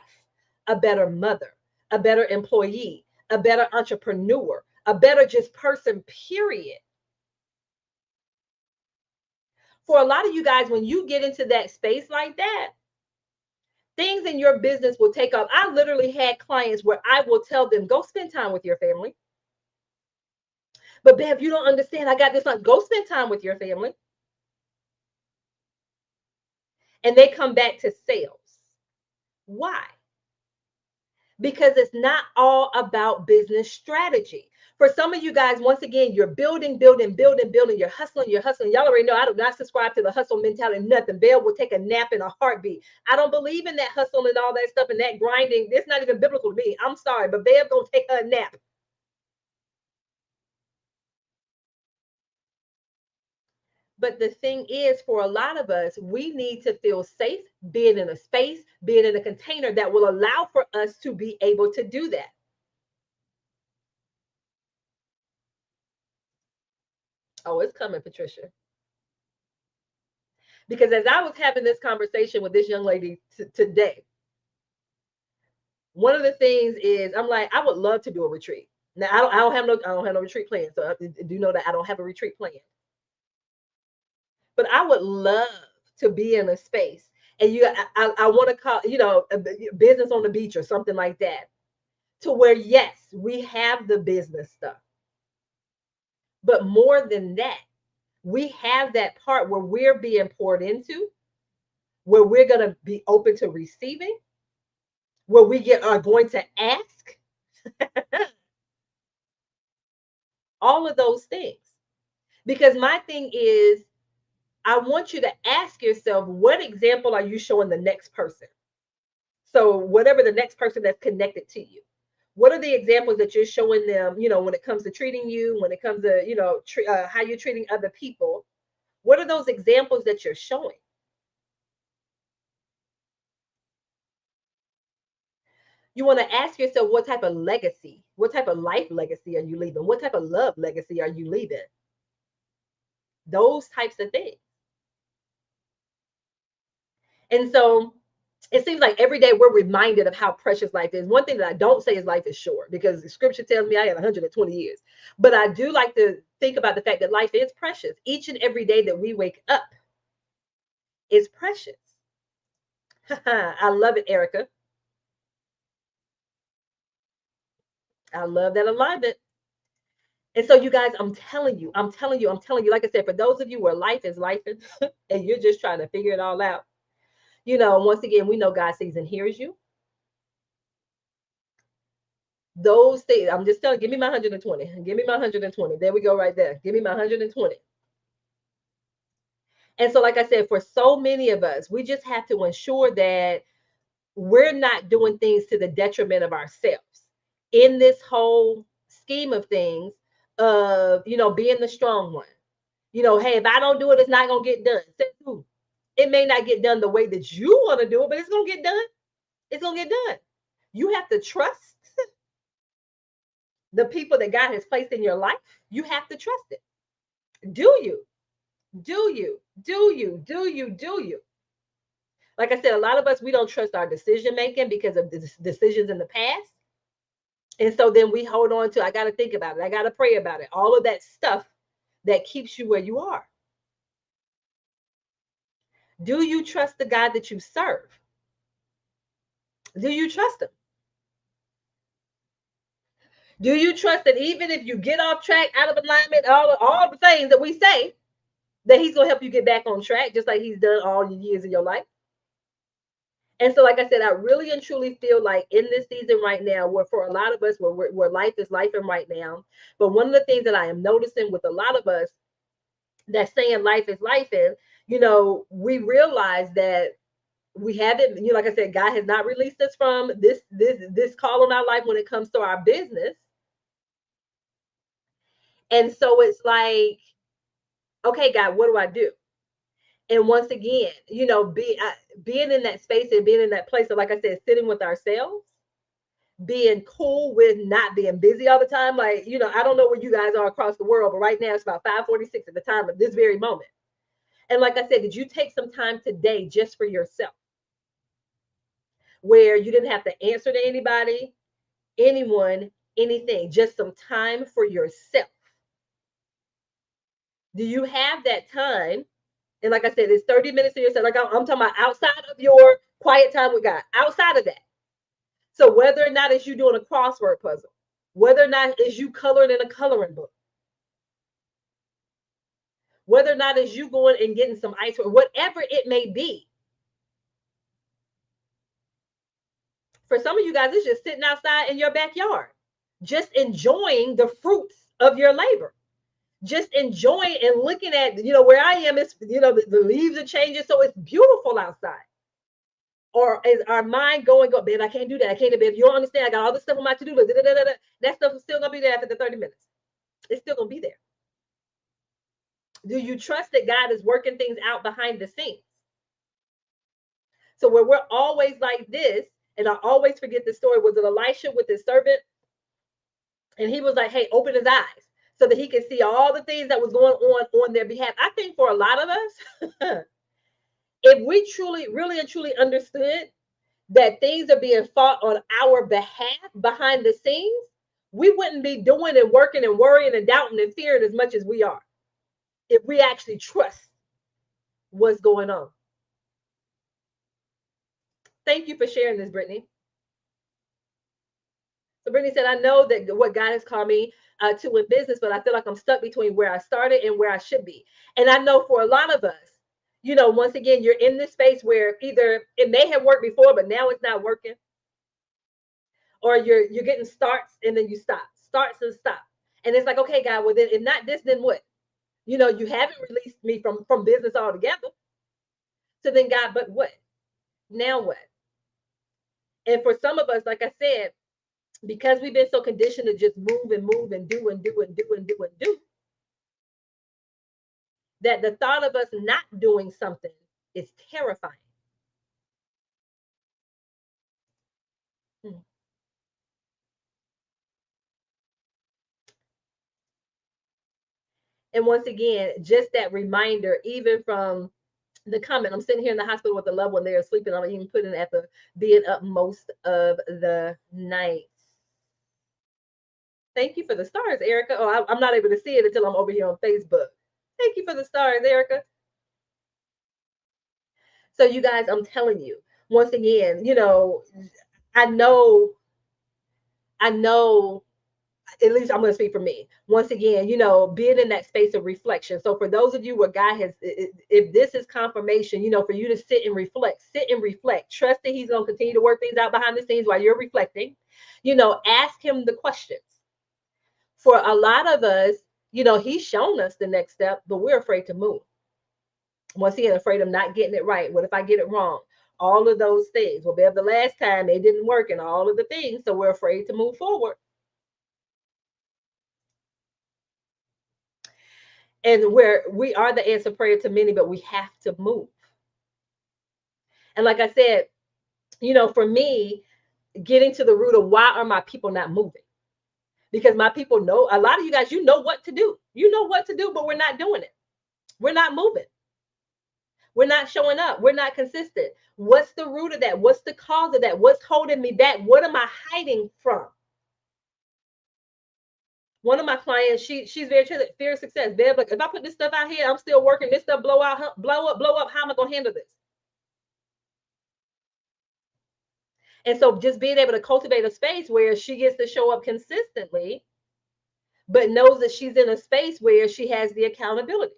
a better mother, a better employee, a better entrepreneur, a better just person, period. For a lot of you guys, when you get into that space like that, things in your business will take off. I literally had clients where I will tell them, go spend time with your family. But Bev, you don't understand. I got this on. Go spend time with your family. And they come back to sales. Why? Because it's not all about business strategy. For some of you guys, once again, you're building, building, building, building. You're hustling, you're hustling. Y'all already know I do not subscribe to the hustle mentality, nothing. Belle will take a nap in a heartbeat. I don't believe in that hustle and all that stuff and that grinding. It's not even biblical to me. I'm sorry, but Belle gonna take a nap. But the thing is, for a lot of us, we need to feel safe being in a space, being in a container that will allow for us to be able to do that. Oh, it's coming, Patricia. Because as I was having this conversation with this young lady today, one of the things is I'm like, I would love to do a retreat. Now I don't have no retreat plan. So I do know that I don't have a retreat plan. But I would love to be in a space and I want to call, a business on the beach or something like that. To where yes, we have the business stuff. But more than that, we have that part where we're being poured into, where we're going to be open to receiving, where are going to ask all of those things. Because my thing is, I want you to ask yourself, what example are you showing the next person? So whatever the next person that's connected to you, what are the examples that you're showing them, when it comes to treating you, when it comes to, how you're treating other people? What are those examples that you're showing? You want to ask yourself, what type of legacy, what type of life legacy are you leaving? What type of love legacy are you leaving? Those types of things. And so it seems like every day we're reminded of how precious life is. One thing that I don't say is life is short, because the scripture tells me I have 120 years. But I do like to think about the fact that life is precious. Each and every day that we wake up is precious. I love it, Erica. I love that alignment. And so, you guys, I'm telling you, like I said, for those of you where life is life and you're just trying to figure it all out, once again, we know God sees and hears you. Those things, I'm just telling, give me my 120. Give me my 120. There we go, right there. Give me my 120. And so, like I said, for so many of us, we just have to ensure that we're not doing things to the detriment of ourselves in this whole scheme of things of, being the strong one. Hey, if I don't do it, it's not going to get done. It may not get done the way that you want to do it, but it's going to get done. It's going to get done. You have to trust the people that God has placed in your life. You have to trust it. Do you? Do you? Do you? Do you? Do you? Like I said, a lot of us, we don't trust our decision making because of the decisions in the past. And so then we hold on to, I got to think about it. I got to pray about it. All of that stuff that keeps you where you are. Do you trust the God that you serve? Do you trust him? Do you trust that even if you get off track, out of alignment, all the things that we say, that he's going to help you get back on track, just like he's done all your years of your life? And so, like I said, I really and truly feel like in this season right now, where for a lot of us, where life is life and right now, but one of the things that I am noticing with a lot of us that's saying life is life we realize that we haven't, like I said, God has not released us from this call on our life when it comes to our business. And so it's like, okay, God, what do I do? And once again, being in that space and being in that place of, like I said, sitting with ourselves, being cool with not being busy all the time. Like, I don't know where you guys are across the world, but right now it's about 5:46 at the time of this very moment. And like I said, did you take some time today just for yourself, where you didn't have to answer to anybody, anyone, anything, just some time for yourself? Do you have that time? And like I said, it's 30 minutes to yourself. Like I'm talking about outside of your quiet time with God, outside of that. So whether or not it's you doing a crossword puzzle, whether or not it's you coloring in a coloring book, whether or not it's you going and getting some ice cream, whatever it may be. For some of you guys, it's just sitting outside in your backyard, just enjoying the fruits of your labor, just enjoying and looking at, where I am, it's, the leaves are changing. So it's beautiful outside. Or is our mind go, babe, I can't do that. I can't, babe. You don't understand. I got all this stuff on my to-do list. That stuff is still going to be there after the 30 minutes. It's still going to be there. Do you trust that God is working things out behind the scenes? So where we're always like this, and I always forget the story, was it Elisha with his servant? And he was like, hey, open his eyes so that he could see all the things that was going on their behalf. I think for a lot of us, if we truly, really and truly understood that things are being fought on our behalf behind the scenes, we wouldn't be doing and working and worrying and doubting and fearing as much as we are, if we actually trust what's going on. Thank you for sharing this, Brittany. So Brittany said, I know that what God has called me to in business, but I feel like I'm stuck between where I started and where I should be. And I know for a lot of us, once again, you're in this space where either it may have worked before, but now it's not working, or you're getting starts and then you stop, starts and stop. And it's like, okay, God, well then if not this, then what? You haven't released me from business altogether. So then God, but what? Now what? And for some of us, like I said, because we've been so conditioned to just move and move and do and do and do and do and do, that the thought of us not doing something is terrifying. Hmm. And once again, just that reminder, even from the comment, I'm sitting here in the hospital with a loved one, they're sleeping. I'm even putting at the being up most of the night. Thank you for the stars, Erica. Oh, I'm not able to see it until I'm over here on Facebook. Thank you for the stars, Erica. So you guys, I'm telling you, once again, I know, I know, at least I'm going to speak for me. Once again, being in that space of reflection. So for those of you where God has, if this is confirmation, for you to sit and reflect, trust that he's going to continue to work things out behind the scenes while you're reflecting, ask him the questions. For a lot of us, he's shown us the next step, but we're afraid to move. Once again, afraid of not getting it right. What if I get it wrong? All of those things. Well, the last time it didn't work and all of the things. So we're afraid to move forward. And where we are the answer prayer to many, but we have to move. And like I said, for me, getting to the root of why are my people not moving? Because my people know, a lot of you guys, you know what to do. You know what to do, but we're not doing it. We're not moving. We're not showing up. We're not consistent. What's the root of that? What's the cause of that? What's holding me back? What am I hiding from? One of my clients, she's very fear of success. They're like, if I put this stuff out here, I'm still working. This stuff blow up. How am I gonna handle this? And so just being able to cultivate a space where she gets to show up consistently, but knows that she's in a space where she has the accountability.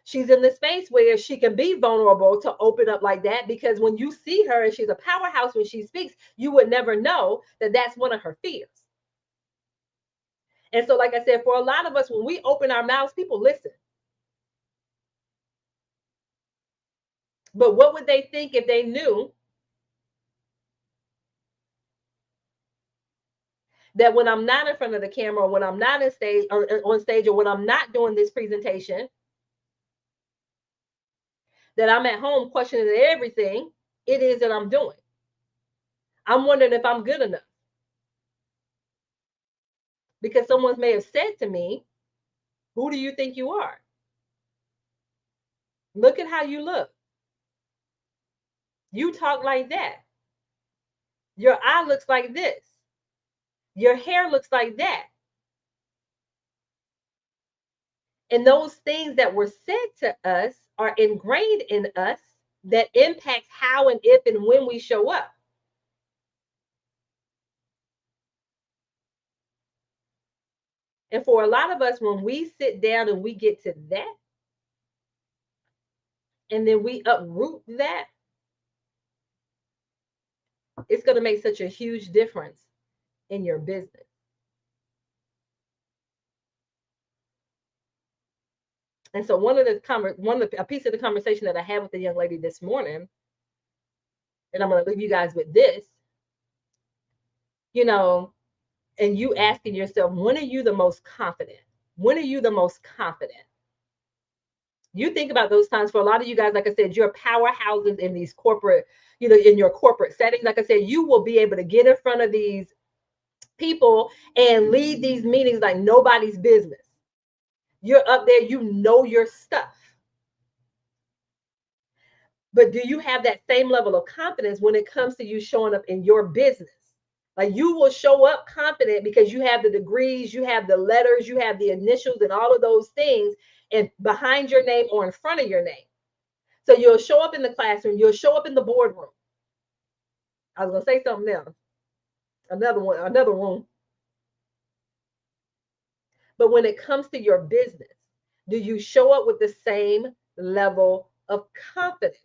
She's in the space where she can be vulnerable to open up like that, because when you see her and she's a powerhouse when she speaks, you would never know that that's one of her fears. And so, like I said, for a lot of us, when we open our mouths, people listen. But what would they think if they knew that when I'm not in front of the camera, or when I'm not in stage or on stage, or when I'm not doing this presentation, that I'm at home questioning everything it is that I'm doing. I'm wondering if I'm good enough because someone may have said to me, "Who do you think you are? Look at how you look. You talk like that. Your eye looks like this. Your hair looks like that." And those things that were said to us are ingrained in us that impacts how and if and when we show up. And for a lot of us, when we sit down and we get to that, and then we uproot that, it's going to make such a huge difference in your business. And so a piece of the conversation that I had with the young lady this morning, and I'm going to leave you guys with this, you know, and you asking yourself, when are you the most confident? When are you the most confident? You think about those times. For a lot of you guys, like I said, you're powerhouses in these corporate, in your corporate setting. Like I said, you will be able to get in front of these people and lead these meetings like nobody's business. You're up there, you know your stuff. But do you have that same level of confidence when it comes to you showing up in your business? Like, you will show up confident because you have the degrees, you have the letters, you have the initials and all of those things and behind your name or in front of your name. So you'll show up in the classroom, you'll show up in the boardroom. I was gonna say something else. Another room. But when it comes to your business, do you show up with the same level of confidence?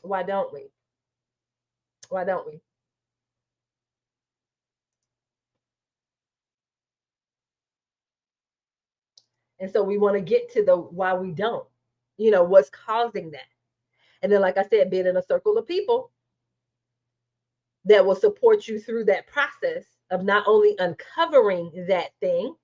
Why don't we? Why don't we? And so we want to get to the why we don't, what's causing that. And then, like I said, being in a circle of people that will support you through that process of not only uncovering that thing,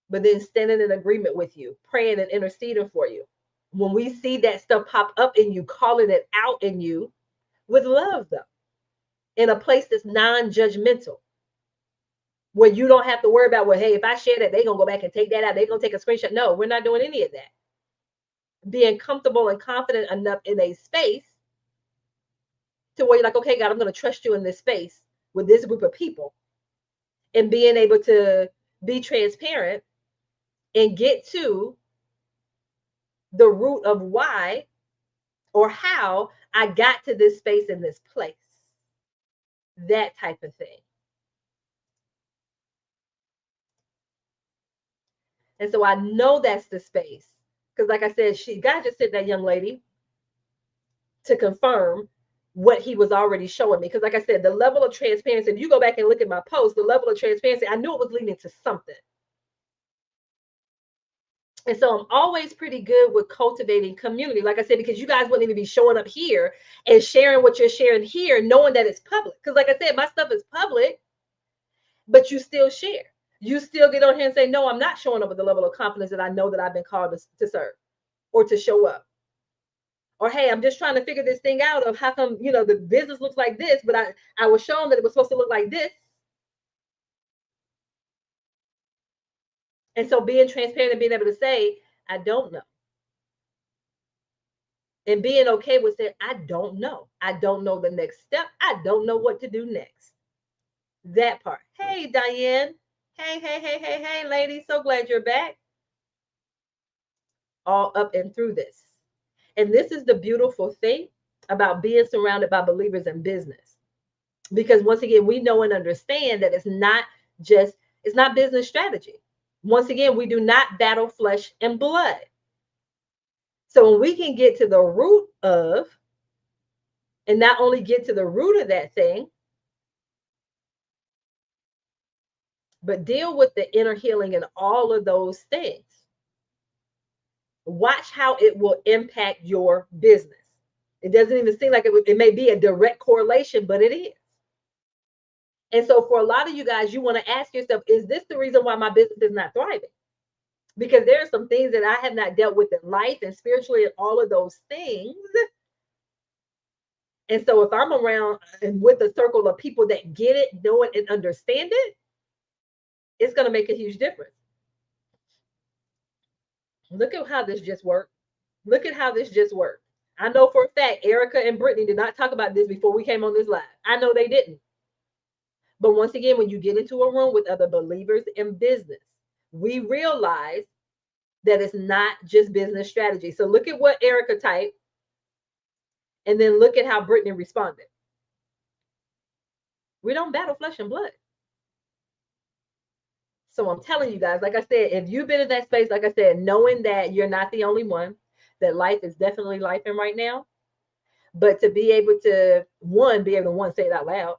but then standing in agreement with you, praying and interceding for you. When we see that stuff pop up in you, calling it out in you with love, though, in a place that's non-judgmental, where you don't have to worry about, well, hey, if I share that, they're going to go back and take that out. They're going to take a screenshot. No, we're not doing any of that. Being comfortable and confident enough in a space to where you're like, okay, God, I'm going to trust you in this space with this group of people, and being able to be transparent and get to the root of why or how I got to this space in this place. That type of thing. And so I know that's the space. Because like I said, God just sent that young lady to confirm what he was already showing me. Because like I said, the level of transparency, if you go back and look at my post, the level of transparency, I knew it was leading to something. And so I'm always pretty good with cultivating community, like I said, because you guys wouldn't even be showing up here and sharing what you're sharing here, knowing that it's public. Because like I said, my stuff is public, but you still share. You still get on here and say, no, I'm not showing up with the level of confidence that I know that I've been called to serve or to show up. Or, hey, I'm just trying to figure this thing out of how come, the business looks like this, but I was shown that it was supposed to look like this. And so being transparent and being able to say, I don't know. And being okay with saying, I don't know. I don't know the next step. I don't know what to do next. That part. Hey, Diane. Hey, ladies. So glad you're back. All up and through this. And this is the beautiful thing about being surrounded by believers in business. Because once again, we know and understand that it's not business strategy. Once again, we do not battle flesh and blood. So when we can get to the root of, and not only get to the root of that thing, but deal with the inner healing and all of those things, Watch how it will impact your business. It doesn't even seem like it may be a direct correlation, but it is. And so for a lot of you guys, you want to ask yourself, is this the reason why my business is not thriving? Because there are some things that I have not dealt with in life and spiritually and all of those things. And so if I'm around and with a circle of people that get it, know it, and understand it, it's going to make a huge difference. Look at how this just worked. Look at how this just worked. I know for a fact Erica and Brittany did not talk about this before we came on this live. I know they didn't. But once again, when you get into a room with other believers in business, we realize that it's not just business strategy. So look at what Erica typed, and then look at how Brittany responded. We don't battle flesh and blood. So I'm telling you guys, like I said, if you've been in that space, like I said, knowing that you're not the only one, that life is definitely life in right now, but to be able to, one, be able to, one, say it out loud,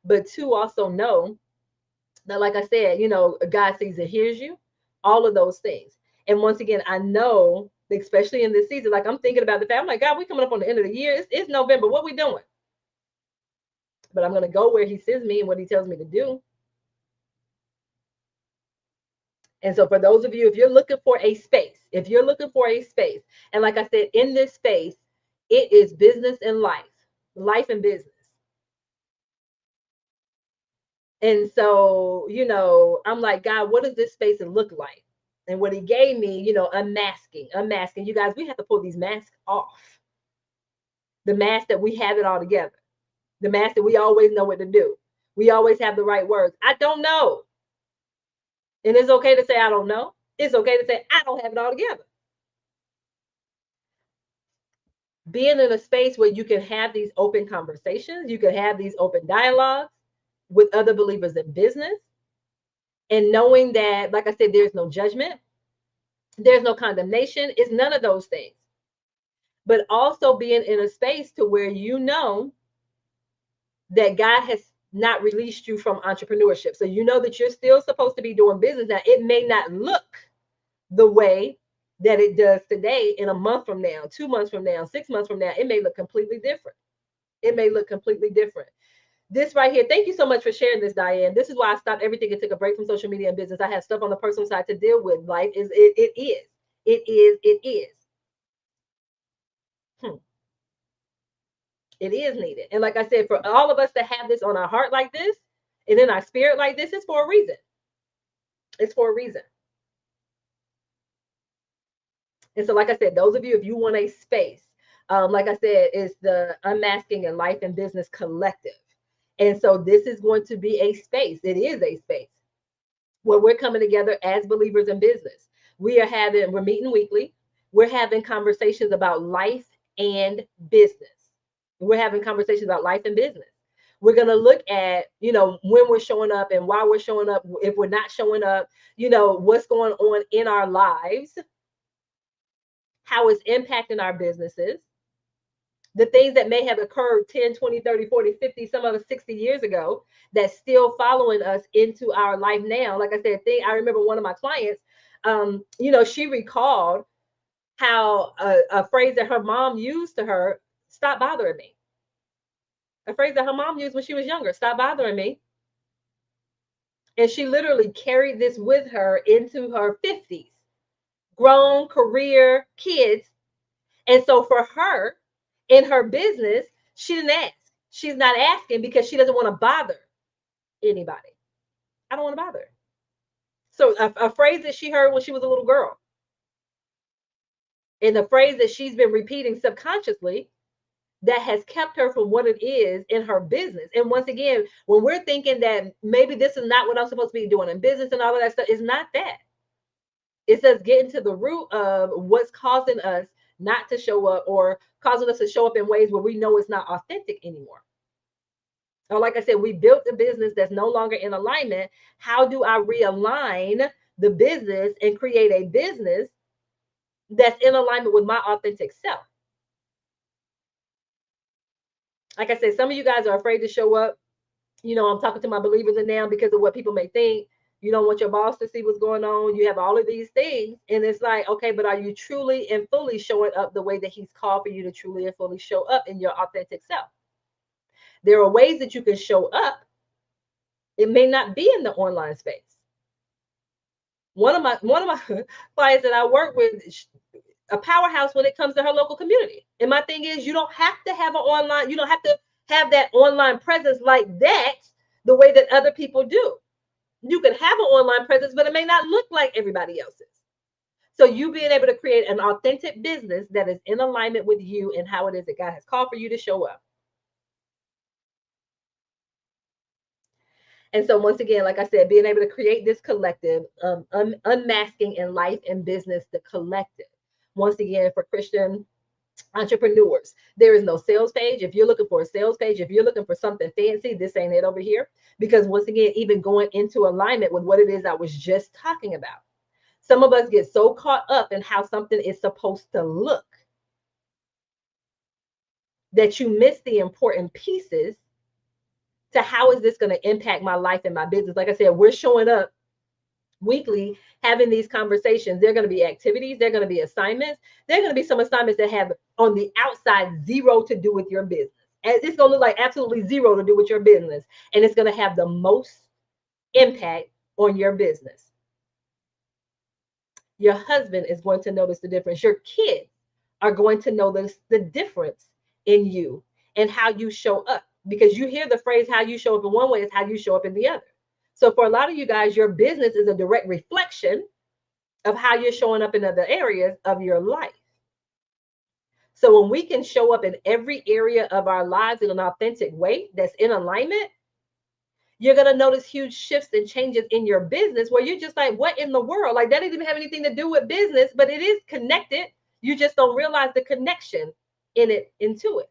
but two, also know that, like I said, God sees and hears you, all of those things. And once again, I know, especially in this season, like I'm thinking about the fact, I'm like, God, we coming up on the end of the year. It's November. What we doing? But I'm going to go where he sends me and what he tells me to do. And so for those of you, if you're looking for a space, and like I said, in this space, it is business and life and business. And so, I'm like, God, what does this space look like? And what he gave me, unmasking. You guys, we have to pull these masks off. The mask that we have it all together. The mask that we always know what to do. We always have the right words. I don't know. And it's okay to say, I don't know. It's okay to say, I don't have it all together. Being in a space where you can have these open conversations, you can have these open dialogues with other believers in business, and knowing that, like I said, there's no judgment, there's no condemnation, it's none of those things. But also being in a space to where that God has not released you from entrepreneurship. So you know that you're still supposed to be doing business. Now, it may not look the way that it does today. In a month from now, 2 months from now, 6 months from now, it may look completely different. This right here, thank you so much for sharing this, Diane. This is why I stopped everything and took a break from social media and business. I have stuff on the personal side to deal with. Life is it is. It is needed. And like I said, for all of us to have this on our heart like this and in our spirit like this, is for a reason. It's for a reason. And so, like I said, those of you, if you want a space, like I said, it's the Unmasking and Life and Business Collective. And so this is going to be a space. It is a space where we're coming together as believers in business. We're meeting weekly. We're having conversations about life and business. We're having conversations about life and business. We're going to look at, when we're showing up and why we're showing up, if we're not showing up, what's going on in our lives, how it's impacting our businesses, the things that may have occurred 10, 20, 30, 40, 50, some of us 60 years ago, that's still following us into our life now. Like I said, I remember one of my clients, she recalled how a phrase that her mom used to her, stop bothering me. A phrase that her mom used when she was younger, stop bothering me. And she literally carried this with her into her 50s, grown, career, kids. And so for her, in her business, she didn't ask. She's not asking because she doesn't want to bother anybody. I don't want to bother her. So a phrase that she heard when she was a little girl, and the phrase that she's been repeating subconsciously, that has kept her from what it is in her business. And once again, when we're thinking that maybe this is not what I'm supposed to be doing in business and all of that stuff, it's not that. It's us getting to the root of what's causing us not to show up, or causing us to show up in ways where we know it's not authentic anymore. Or like I said, we built a business that's no longer in alignment. How do I realign the business and create a business that's in alignment with my authentic self? Like I said, some of you guys are afraid to show up. I'm talking to my believers in now because of what people may think. You don't want your boss to see what's going on. You have all of these things. And it's like, okay, but are you truly and fully showing up the way that he's called for you to truly and fully show up in your authentic self? There are ways that you can show up. It may not be in the online space. One of my clients that I work with, a powerhouse when it comes to her local community. And my thing is, you don't have to have an online, you don't have to have that online presence like that the way that other people do. You can have an online presence, but it may not look like everybody else's. So you being able to create an authentic business that is in alignment with you and how it is that God has called for you to show up. And so once again, like I said, being able to create this collective, unmasking in life and business, the collective. Once again, for Christian entrepreneurs, there is no sales page. If you're looking for a sales page, if you're looking for something fancy, this ain't it over here. Because once again, even going into alignment with what it is I was just talking about. Some of us get so caught up in how something is supposed to look that you miss the important pieces to how is this going to impact my life and my business. Like I said, we're showing up weekly having these conversations. There are going to be activities, there are going to be assignments, there are going to be some assignments that have on the outside zero to do with your business. And it's going to look like absolutely zero to do with your business, and it's going to have the most impact on your business. Your husband is going to notice the difference. Your kids are going to notice the difference in you and how you show up, because you hear the phrase, how you show up in one way is how you show up in the other. So for a lot of you guys, your business is a direct reflection of how you're showing up in other areas of your life. So when we can show up in every area of our lives in an authentic way that's in alignment, you're going to notice huge shifts and changes in your business where you're just like, what in the world? Like, that doesn't even have anything to do with business, but it is connected. You just don't realize the connection in it into it.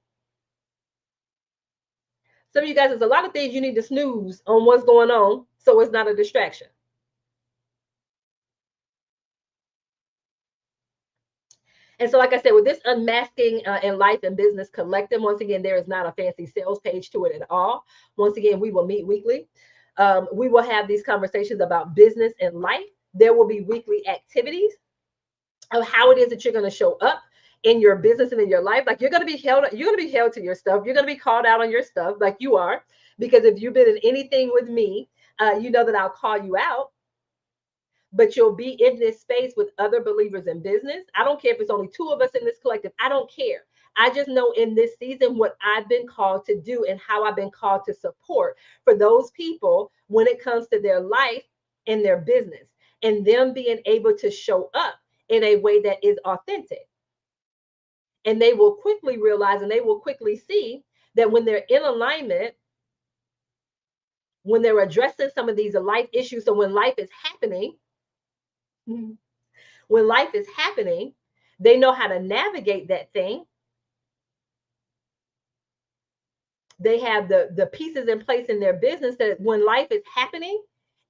Some of you guys, there's a lot of things you need to snooze on what's going on so it's not a distraction. And so, like I said, with this unmasking in life and business collective, once again, there is not a fancy sales page to it at all. Once again, we will meet weekly. We will have these conversations about business and life. There will be weekly activities of how it is that you're going to show up in your business and in your life. Like, you're going to be held to your stuff. You're going to be called out on your stuff, like you are, because if you've been in anything with me, you know that I'll call you out. But you'll be in this space with other believers in business. I don't care if it's only two of us in this collective. I don't care. I just know in this season what I've been called to do and how I've been called to support for those people when it comes to their life and their business, and them being able to show up in a way that is authentic. And they will quickly realize and they will quickly see that when they're in alignment, when they're addressing some of these life issues, so when life is happening, when life is happening, they know how to navigate that thing. They have the pieces in place in their business that when life is happening,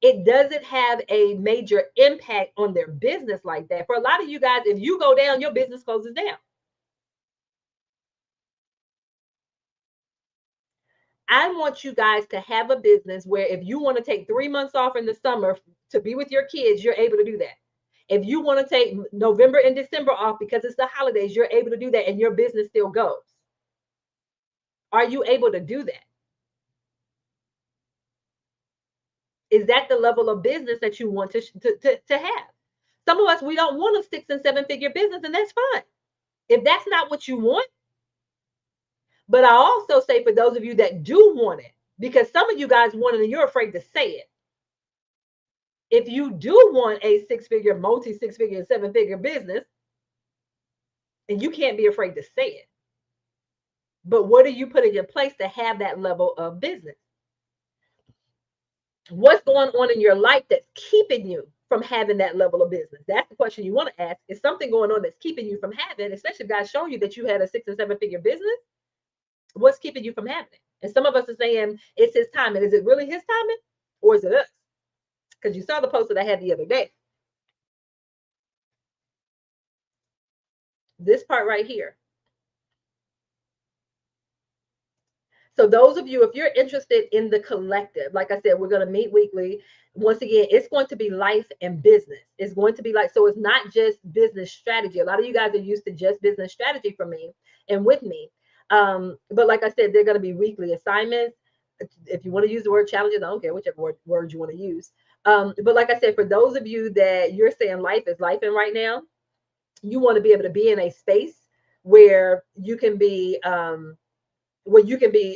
it doesn't have a major impact on their business like that. For a lot of you guys, if you go down, your business closes down. I want you guys to have a business where if you want to take 3 months off in the summer to be with your kids, you're able to do that. If you want to take November and December off because it's the holidays, you're able to do that and your business still goes. Are you able to do that? Is that the level of business that you want to have? Some of us, we don't want a 6 and 7 figure business, and that's fine. If that's not what you want, but I also say for those of you that do want it, because some of you guys want it and you're afraid to say it. If you do want a 6-figure, multi 6-figure, 7-figure business, and you can't be afraid to say it. But what are you putting in place to have that level of business? What's going on in your life that's keeping you from having that level of business? That's the question you want to ask. Is something going on that's keeping you from having, especially if God's showing you that you had a 6 and 7-figure business? What's keeping you from having it? And some of us are saying it's his timing. Is it really his timing or is it us? Because you saw the post that I had the other day. This part right here. So those of you, if you're interested in the collective, like I said, we're going to meet weekly. Once again, it's going to be life and business. It's going to be like, so it's not just business strategy. A lot of you guys are used to just business strategy from me and with me. But like I said, they're going to be weekly assignments. If you want to use the word challenges, I don't care whichever word you want to use. But like I said, for those of you that you're saying life is life in right now, you want to be able to be in a space where you can be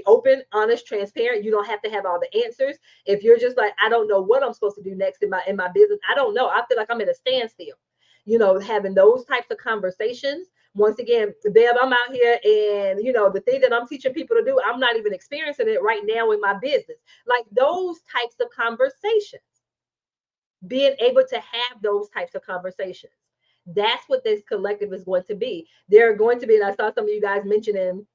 open, honest, transparent. You don't have to have all the answers. If you're just like, I don't know what I'm supposed to do next in my business, I don't know. I feel like I'm at a standstill. Having those types of conversations. Once again, Deb, I'm out here, and the thing that I'm teaching people to do, I'm not even experiencing it right now in my business. Like those types of conversations, being able to have those types of conversations. That's what this collective is going to be. There are going to be, and I saw some of you guys mentioning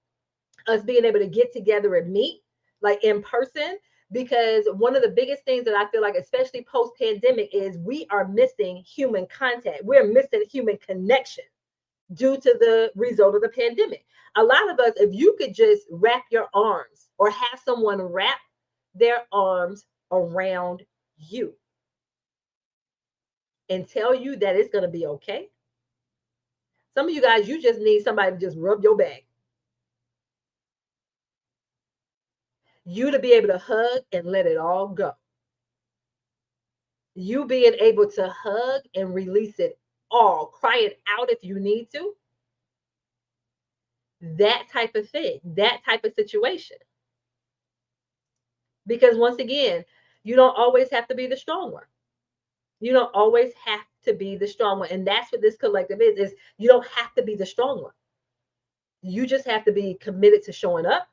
us being able to get together and meet like in person, because one of the biggest things that I feel like, especially post pandemic, is we are missing human contact. We're missing human connection due to the result of the pandemic. A lot of us, if you could just wrap your arms or have someone wrap their arms around you and tell you that it's going to be okay. Some of you guys, you just need somebody to just rub your back. You to be able to hug and let it all go. You being able to hug and release it all, cry it out if you need to. That type of thing, that type of situation. Because once again, you don't always have to be the strong one. You don't always have to be the strong one. And that's what this collective is you don't have to be the strong one. You just have to be committed to showing up,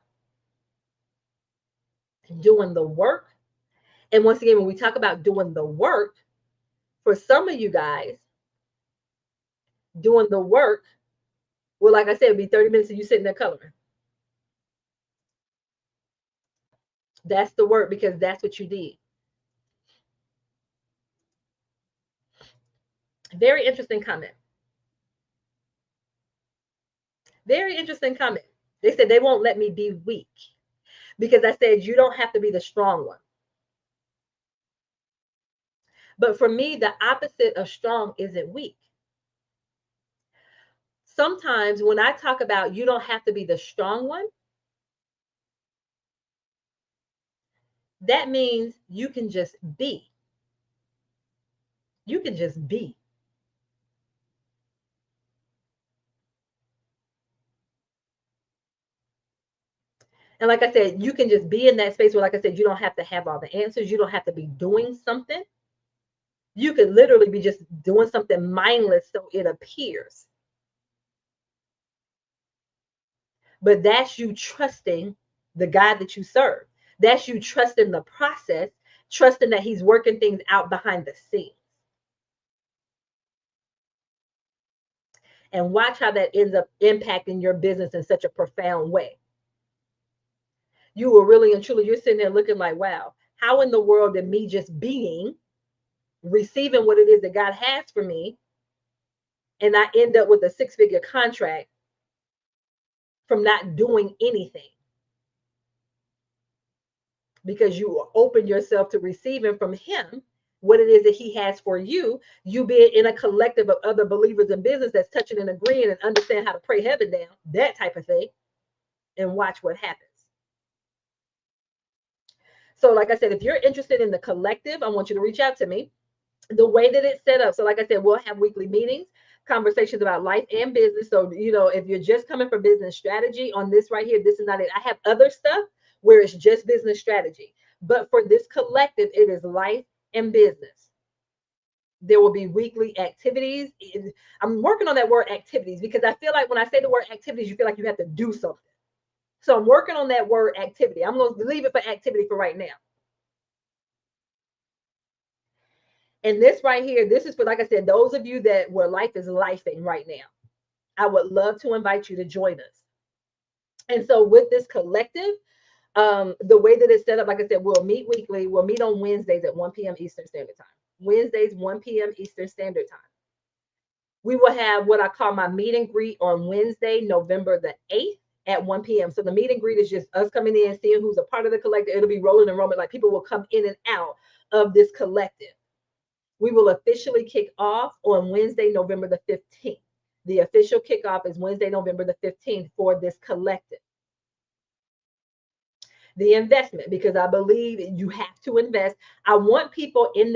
doing the work. And once again, when we talk about doing the work, for some of you guys, doing the work, well, like I said, it'd be 30 minutes of you sitting there coloring. That's the work, because that's what you need. Very interesting comment. Very interesting comment. They said they won't let me be weak because I said you don't have to be the strong one. But for me, the opposite of strong isn't weak. Sometimes when I talk about you don't have to be the strong one, that means you can just be. You can just be. And like I said, you can just be in that space where, like I said, you don't have to have all the answers. You don't have to be doing something. You could literally be just doing something mindless so it appears. But that's you trusting the God that you serve. That's you trusting the process, trusting that he's working things out behind the scenes. And watch how that ends up impacting your business in such a profound way. You will really and truly, you're sitting there looking like, wow, how in the world did me just being, receiving what it is that God has for me, and I end up with a 6-figure contract from not doing anything? Because you open yourself to receiving from him what it is that he has for you. You being in a collective of other believers in business that's touching and agreeing and understand how to pray heaven down, that type of thing, and watch what happens. So like I said, if you're interested in the collective, I want you to reach out to me. The way that it's set up, so like I said, we'll have weekly meetings, conversations about life and business. So if you're just coming for business strategy on this right here, this is not it. I have other stuff where it's just business strategy, but for this collective, it is life and business. There will be weekly activities. I'm working on that word activities because I feel like when I say the word activities, you feel like you have to do something. So I'm working on that word activity. I'm going to leave it for activity for right now. And this right here, this is for, like I said, those of you that where life is lifing right now. I would love to invite you to join us. And so with this collective, the way that it's set up, like I said, we'll meet weekly. We'll meet on Wednesdays at 1 p.m. Eastern Standard Time. Wednesdays, 1 p.m. Eastern Standard Time. We will have what I call my meet and greet on Wednesday, November the 8th at 1 p.m. So the meet and greet is just us coming in, seeing who's a part of the collective. It'll be rolling enrollment, like people will come in and out of this collective. We will officially kick off on Wednesday, November the 15th. The official kickoff is Wednesday, November the 15th for this collective. The investment, because I believe you have to invest. I want people in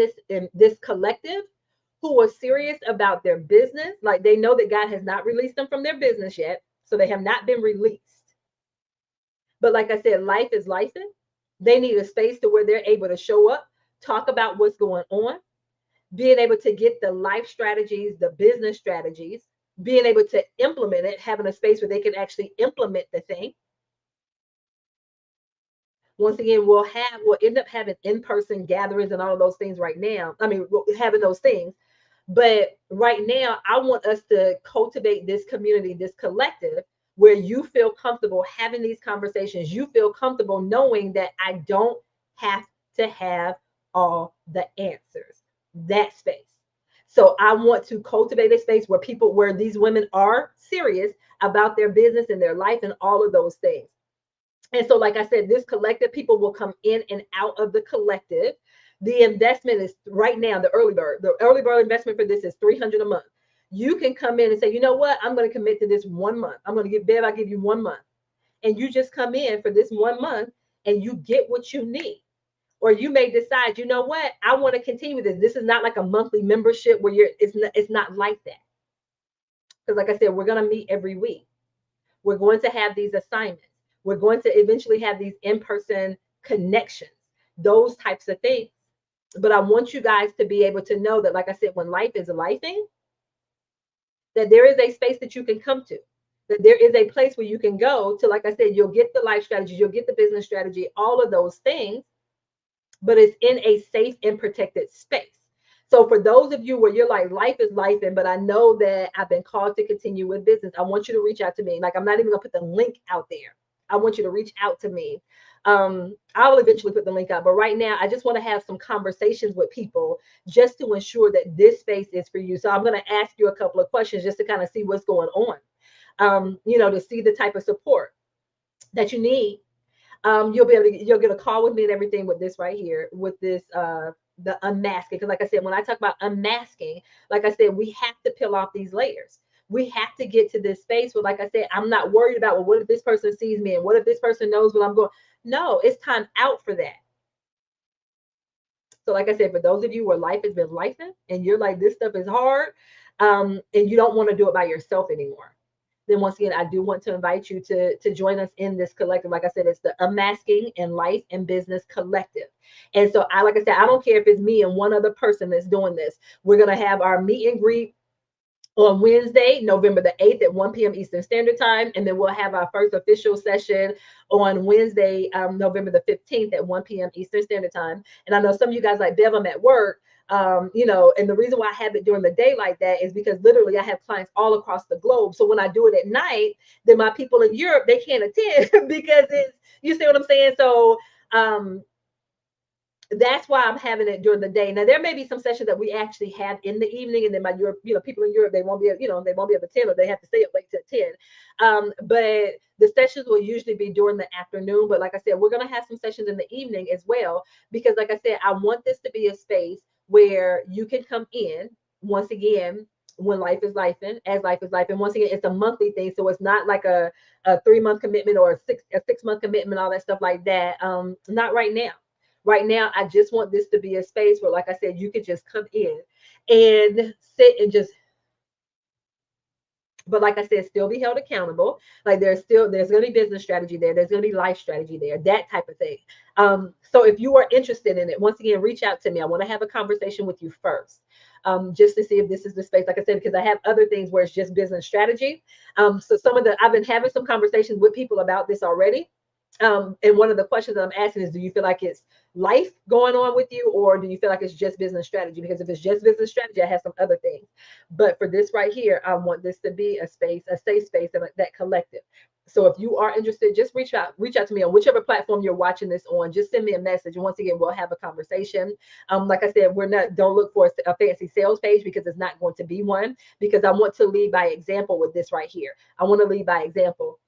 this collective who are serious about their business, like they know that God has not released them from their business yet, so they have not been released. But like I said, life is life. They need a space to where they're able to show up, talk about what's going on, being able to get the life strategies, the business strategies, being able to implement it, having a space where they can actually implement the thing. Once again, we'll end up having in-person gatherings and all of those things right now. I mean, having those things. But right now, I want us to cultivate this community, this collective, where you feel comfortable having these conversations. You feel comfortable knowing that I don't have to have all the answers. That space. So I want to cultivate a space where these women are serious about their business and their life and all of those things. And so, like I said, this collective, people will come in and out of the collective. The investment is right now, the early bird. The early bird investment for this is $300 a month. You can come in and say, you know what? I'm going to commit to this 1 month. I'm going to give I give you 1 month. And you just come in for this 1 month and you get what you need. Or you may decide, you know what? I want to continue with this. This is not like a monthly membership where it's not like that. Because like I said, we're going to meet every week. We're going to have these assignments. We're going to eventually have these in-person connections, those types of things. But I want you guys to be able to know that, like I said, when life is lifing, that there is a space that you can come to, that there is a place where you can go to, like I said, you'll get the life strategies, you'll get the business strategy, all of those things, but it's in a safe and protected space. So for those of you where you're like, life is life, but I know that I've been called to continue with business, I want you to reach out to me. Like, I'm not even gonna put the link out there. I want you to reach out to me. I'll eventually put the link out, but right now I just want to have some conversations with people just to ensure that this space is for you. So I'm going to ask you a couple of questions just to kind of see what's going on, to see the type of support that you need. You'll get a call with me and everything with this right here, with this, the unmasking. Because like I said, when I talk about unmasking, like I said, we have to peel off these layers. We have to get to this space where, like I said, I'm not worried about, well, what if this person sees me and what if this person knows what I'm going? No, it's time out for that. So like I said, for those of you where life has been lifing and you're like, this stuff is hard, and you don't want to do it by yourself anymore, then once again, I do want to invite you to join us in this collective. Like I said, it's the Unmasking in Life and Business Collective. And so like I said, I don't care if it's me and one other person that's doing this. We're going to have our meet and greet on Wednesday, November the 8th at 1 p.m. Eastern Standard Time. And then we'll have our first official session on Wednesday, November the 15th at 1 p.m. Eastern Standard Time. And I know some of you guys like, Bev, I'm at work. And the reason why I have it during the day like that is because literally I have clients all across the globe. So when I do it at night, then my people in Europe, they can't attend because you see what I'm saying? So, that's why I'm having it during the day. Now there may be some sessions that we actually have in the evening, and then my Europe, people in Europe, they won't be able to attend, or they have to stay up late to attend. But the sessions will usually be during the afternoon. But like I said, we're gonna have some sessions in the evening as well, because like I said, I want this to be a space where you can come in once again when life is life, and as life is life. And once again, it's a monthly thing, so it's not like a 3-month commitment or a 6-month commitment, all that stuff like that. Not right now. Right now, I just want this to be a space where, like I said, you could just come in and sit and just, but like I said, still be held accountable. Like there's going to be business strategy there. There's going to be life strategy there, that type of thing. So if you are interested in it, once again, reach out to me. I want to have a conversation with you first. Just to see if this is the space, like I said, because I have other things where it's just business strategy. So I've been having some conversations with people about this already. And one of the questions that I'm asking is, do you feel like it's life going on with you, or do you feel like it's just business strategy? Because if it's just business strategy, I have some other things. But for this right here, I want this to be a safe space, that collective. So if you are interested, just reach out to me on whichever platform you're watching this on. Just send me a message. And once again, we'll have a conversation. Like I said, don't look for a fancy sales page, because it's not going to be one, because I want to lead by example with this right here. I want to lead by example.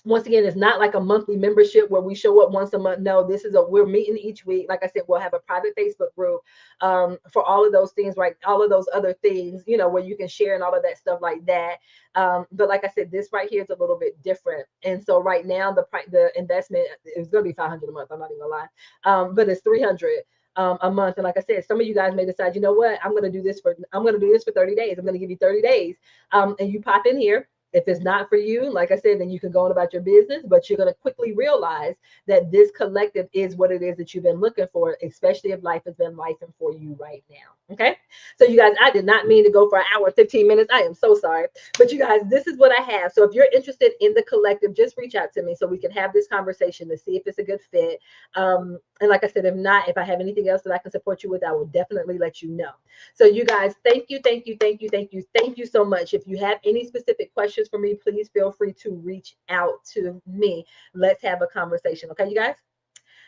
Once again, it's not like a monthly membership where we show up once a month. No, this is we're meeting each week. Like I said, we'll have a private Facebook group for all of those things, right? All of those other things, where you can share and all of that stuff like that. But like I said, this right here is a little bit different. And so right now, the investment is going to be 500 a month. I'm not even gonna lie, but it's 300 a month. And like I said, some of you guys may decide, you know what, I'm going to do this for 30 days. I'm going to give you 30 days, and you pop in here. If it's not for you, like I said, then you can go on about your business, but you're going to quickly realize that this collective is what it is that you've been looking for, especially if life has been lifing for you right now. Okay. So, you guys, I did not mean to go for an hour, 15 minutes. I am so sorry. But, you guys, this is what I have. So, if you're interested in the collective, just reach out to me so we can have this conversation to see if it's a good fit. And like I said, if not, if I have anything else that I can support you with, I will definitely let you know. So, you guys, thank you, thank you, thank you, thank you, thank you so much. If you have any specific questions for me, please feel free to reach out to me. Let's have a conversation. Okay, you guys?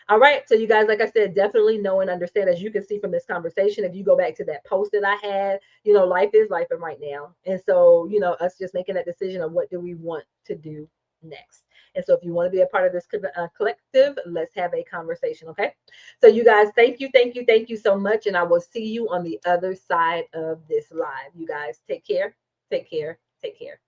All right. So, you guys, like I said, definitely know and understand, as you can see from this conversation, if you go back to that post that I had, life is life right now. And so, us just making that decision of what do we want to do next. And so, if you want to be a part of this collective, let's have a conversation. Okay. So, you guys, thank you, thank you, thank you so much. And I will see you on the other side of this live. You guys, take care, take care, take care.